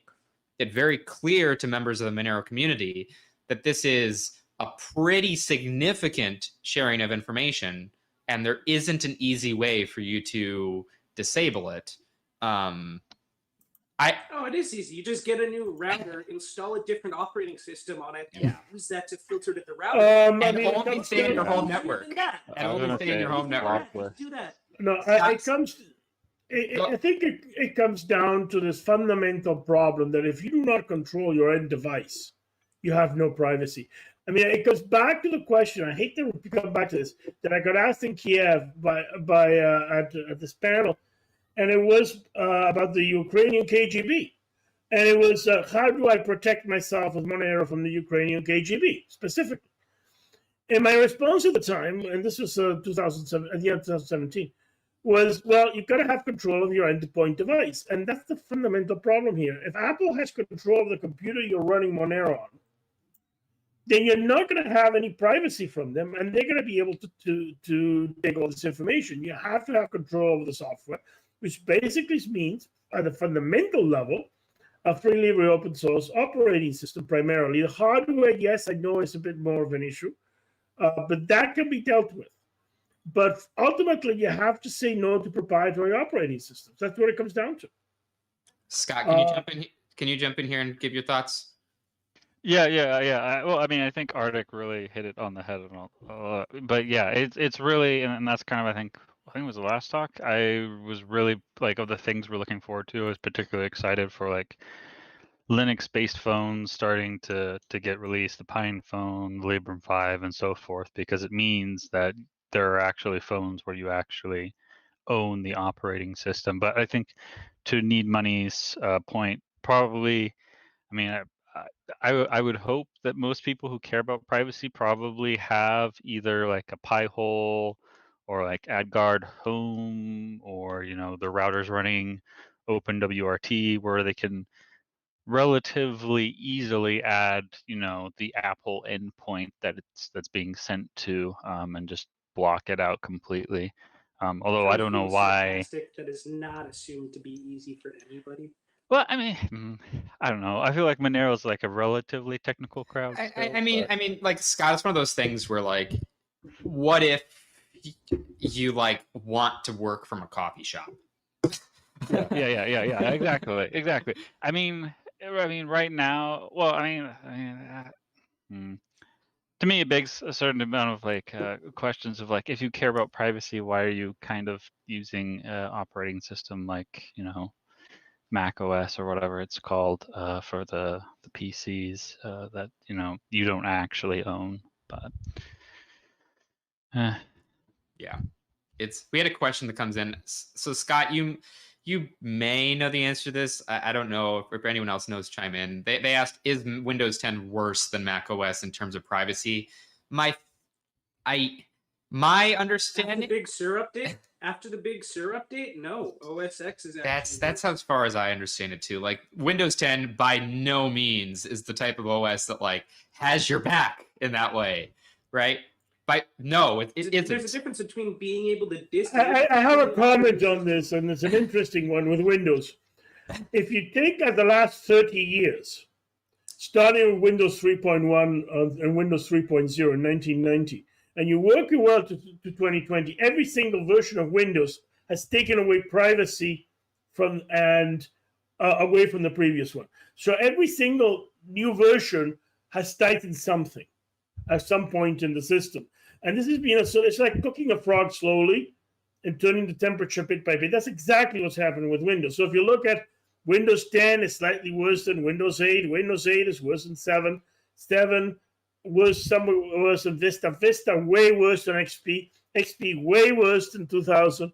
it very clear to members of the Monero community that this is a pretty significant sharing of information. And there isn't an easy way for you to disable it. It is easy. You just get a new router, install a different operating system on it, and use that to filter to the router. And only stay in your home network. And only stay in your home network. Do that. No, I think it comes down to this fundamental problem that if you do not control your end device, you have no privacy. I mean, it goes back to the question. I hate to come back to this that I got asked in Kiev at this panel. And it was about the Ukrainian Kgb. And it was, how do I protect myself with Monero from the Ukrainian Kgb, specifically? And my response at the time, and this was 2007, at the end of 2017, was, well, you've got to have control of your endpoint device. And that's the fundamental problem here. If Apple has control of the computer you're running Monero on, then you're not going to have any privacy from them, and they're going to be able to take all this information. You have to have control over the software, which basically means, at the fundamental level, a freely open source operating system primarily. The hardware, yes, I know it's a bit more of an issue, but that can be dealt with. But ultimately, you have to say no to proprietary operating systems. That's what it comes down to. Scott, can you jump in? Can you jump in here and give your thoughts? Yeah. Well, I mean, I think Arctic really hit it on the head. But yeah, it's really, and that's kind of, I think it was the last talk. I was really like, of the things we're looking forward to, I was particularly excited for like Linux-based phones starting to get released, the Pine phone, the Librem 5, and so forth, because it means that there are actually phones where you actually own the operating system. But I think to Need Money's point, probably, I mean, I would hope that most people who care about privacy probably have either like a Pi-hole or like AdGuard Home, or the routers running OpenWRT where they can relatively easily add the Apple endpoint that's being sent to, and just block it out completely. Although I don't know why. That is not assumed to be easy for anybody. Well, I mean, I don't know. I feel like Monero is like a relatively technical crowd. I mean, like Scott, it's one of those things where like, what if you like want to work from a coffee shop? Yeah. Exactly. I mean, right now, well, To me, it begs a certain amount of like questions of like, if you care about privacy, why are you kind of using operating system like, you know, Mac OS or whatever it's called for the PCs that, you know, you don't actually own. But yeah, we had a question that comes in. So Scott, you may know the answer to this. I don't know if anyone else knows. Chime in. They asked, is Windows 10 worse than Mac OS in terms of privacy? My understanding. After the Big Sur update, no. OS X is actually that's as far as I understand it too. Like Windows 10 by no means is the type of OS that like has your back in that way, right? But no, it isn't. There's a difference between being able to I have a comment on this, and it's an interesting one with Windows. If you take the last 30 years, starting with Windows 3.1 and Windows 3.0 in 1990, and you work your way to 2020, every single version of Windows has taken away privacy from away from the previous one. So every single new version has tightened something at some point in the system. And this has been so it's like cooking a frog slowly and turning the temperature bit by bit. That's exactly what's happening with Windows. So if you look at Windows 10 is slightly worse than Windows 8. Windows 8 is worse than 7. 7 was somewhat worse than Vista. Vista way worse than XP. XP way worse than 2000.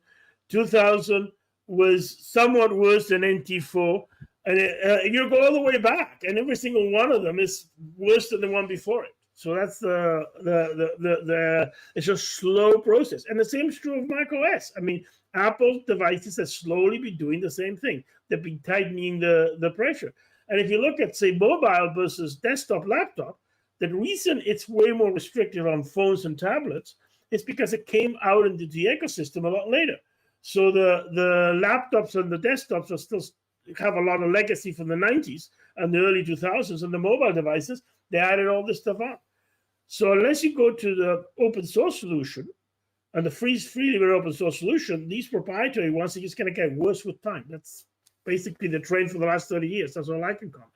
2000 was somewhat worse than NT4. And you go all the way back, and every single one of them is worse than the one before it. So that's it's a slow process. And the same is true of Mac OS. I mean, Apple devices have slowly been doing the same thing. They've been tightening the pressure. And if you look at, say, mobile versus desktop, laptop, the reason it's way more restrictive on phones and tablets is because it came out into the ecosystem a lot later. So the laptops and the desktops are still have a lot of legacy from the 90s and the early 2000s, and the mobile devices, they added all this stuff on. So unless you go to the open source solution and the freely open source solution, these proprietary ones are just going to get worse with time. That's basically the trend for the last 30 years. That's all I can comment.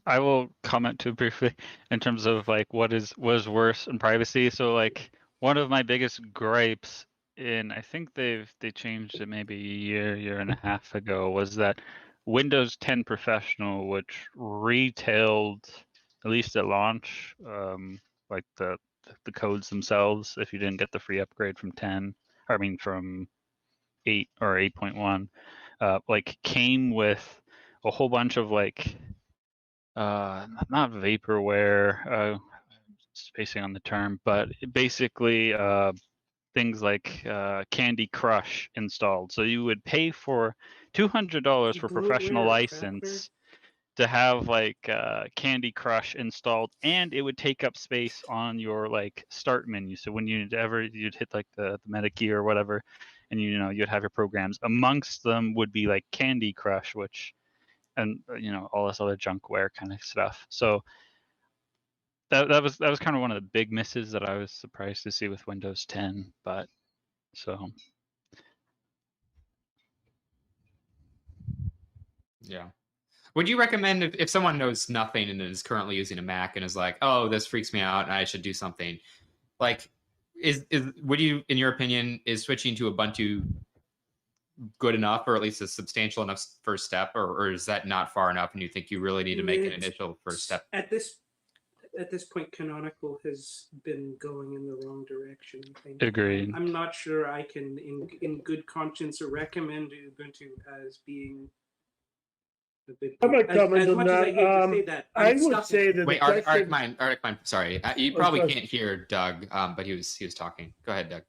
I will comment too briefly in terms of like what was worse in privacy. So like one of my biggest gripes I think they changed it maybe a year and a half ago, was that Windows 10 Professional, which retailed at least at launch, like the codes themselves, if you didn't get the free upgrade from from 8 or 8.1, like came with a whole bunch of like not vaporware, spacing on the term, but basically things like Candy Crush installed. So you would pay for $200 for professional license to have like Candy Crush installed, and it would take up space on your like start menu. So when you'd hit like the meta key or whatever, and you'd have your programs. Amongst them would be like Candy Crush, and all this other junkware kind of stuff. So that was kind of one of the big misses that I was surprised to see with Windows 10. But so yeah. Would you recommend if someone knows nothing and is currently using a Mac and is like, oh, this freaks me out and I should do something, like would you, in your opinion, is switching to Ubuntu good enough, or at least a substantial enough first step, or is that not far enough and you think you really need to make an initial first step? At this point, Canonical has been going in the wrong direction, I think. Agreed. I'm not sure I can in good conscience recommend Ubuntu as being a bit I'm going to comment on that. I would say that wait, Arctic Mind, sorry, you probably can't hear Doug, but he was talking. Go ahead, Doug.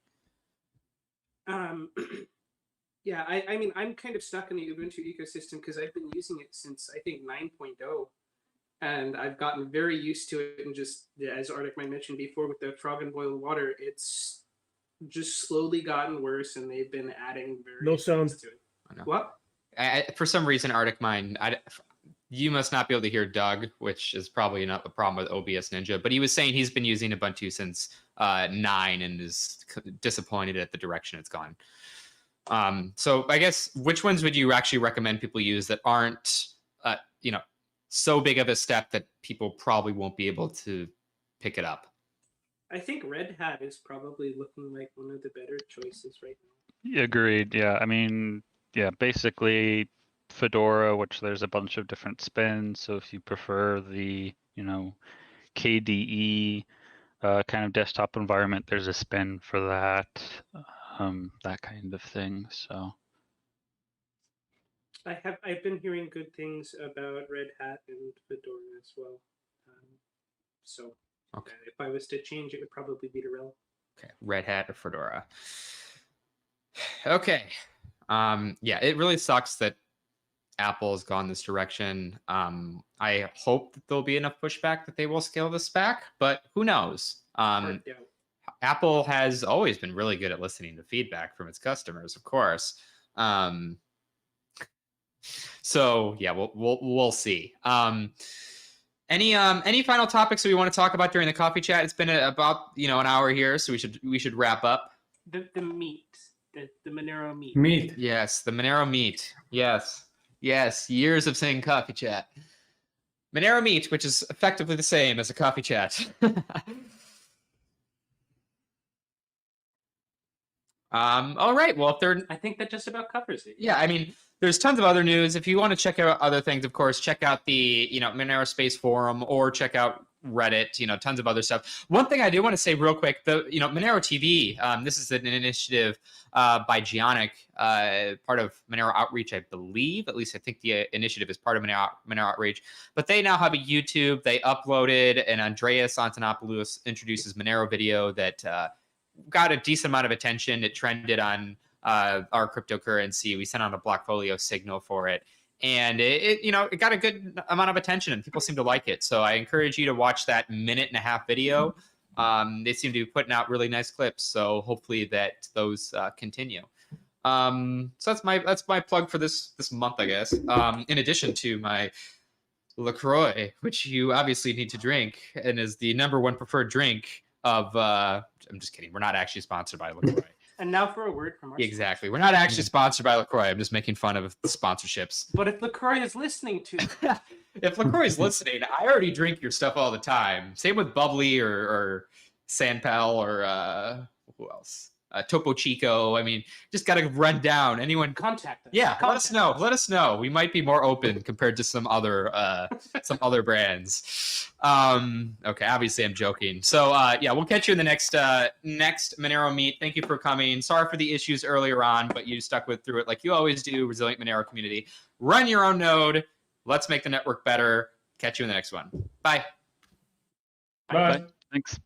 Yeah, I mean, I'm kind of stuck in the Ubuntu ecosystem because I've been using it since, I think, 9.0. And I've gotten very used to it. And just, as Arctic Mind mentioned before, with the frog and boiled water, it's just slowly gotten worse, and they've been adding no sound to it. What? For some reason, Arctic Mind, you must not be able to hear Doug, which is probably not a problem with OBS Ninja, but he was saying he's been using Ubuntu since 9 and is disappointed at the direction it's gone. So I guess, which ones would you actually recommend people use that aren't, so big of a step that people probably won't be able to pick it up? I think Red Hat is probably looking like one of the better choices right now. Agreed. Yeah. I mean, yeah, basically Fedora, which there's a bunch of different spins. So if you prefer the, KDE kind of desktop environment, there's a spin for that, that kind of thing. So I've been hearing good things about Red Hat and Fedora as well. So Okay. if I was to change, it would probably be to RHEL. Okay, Red Hat or Fedora. Okay. Yeah, it really sucks that Apple has gone this direction. I hope that there'll be enough pushback that they will scale this back, but who knows? Hard doubt. Apple has always been really good at listening to feedback from its customers, of course. So yeah, we'll see. Any final topics that we want to talk about during the coffee chat? It's been about an hour here, so we should wrap up. The meet, the Monero Meet. Meet. Yes, the Monero Meet. Yes, years of saying coffee chat. Monero Meet, which is effectively the same as a coffee chat. All right. Well, I think that just about covers it. Yeah, I mean, there's tons of other news. If you want to check out other things, of course, check out the Monero Space forum or check out Reddit. Tons of other stuff. One thing I do want to say real quick, the Monero TV. This is an initiative by Gionic, part of Monero Outreach, I believe. At least I think the initiative is part of Monero Outreach. But they now have a YouTube. They uploaded an Andreas Antonopoulos introduces Monero video that got a decent amount of attention. It trended on our cryptocurrency. We sent out a Blockfolio signal for it, and it got a good amount of attention, and people seem to like it. So I encourage you to watch that 1.5-minute video. They seem to be putting out really nice clips, so hopefully that those continue. So that's my plug for this month, I guess. In addition to my LaCroix, which you obviously need to drink, and is the #1 preferred drink of. I'm just kidding. We're not actually sponsored by LaCroix. And now for a word from our Exactly. We're not actually sponsored by LaCroix. I'm just making fun of the sponsorships. But if LaCroix is listening to if LaCroix is listening, I already drink your stuff all the time. Same with Bubbly or Sanpal or who else? Topo Chico. I mean, just got to run down anyone. Contact us. Yeah, Contact let us know. Let us know. We might be more open compared to some other brands. Okay, obviously I'm joking. So yeah, we'll catch you in the next Monero Meet. Thank you for coming. Sorry for the issues earlier on, but you stuck through it like you always do. Resilient Monero community. Run your own node. Let's make the network better. Catch you in the next one. Bye. Bye. thanks.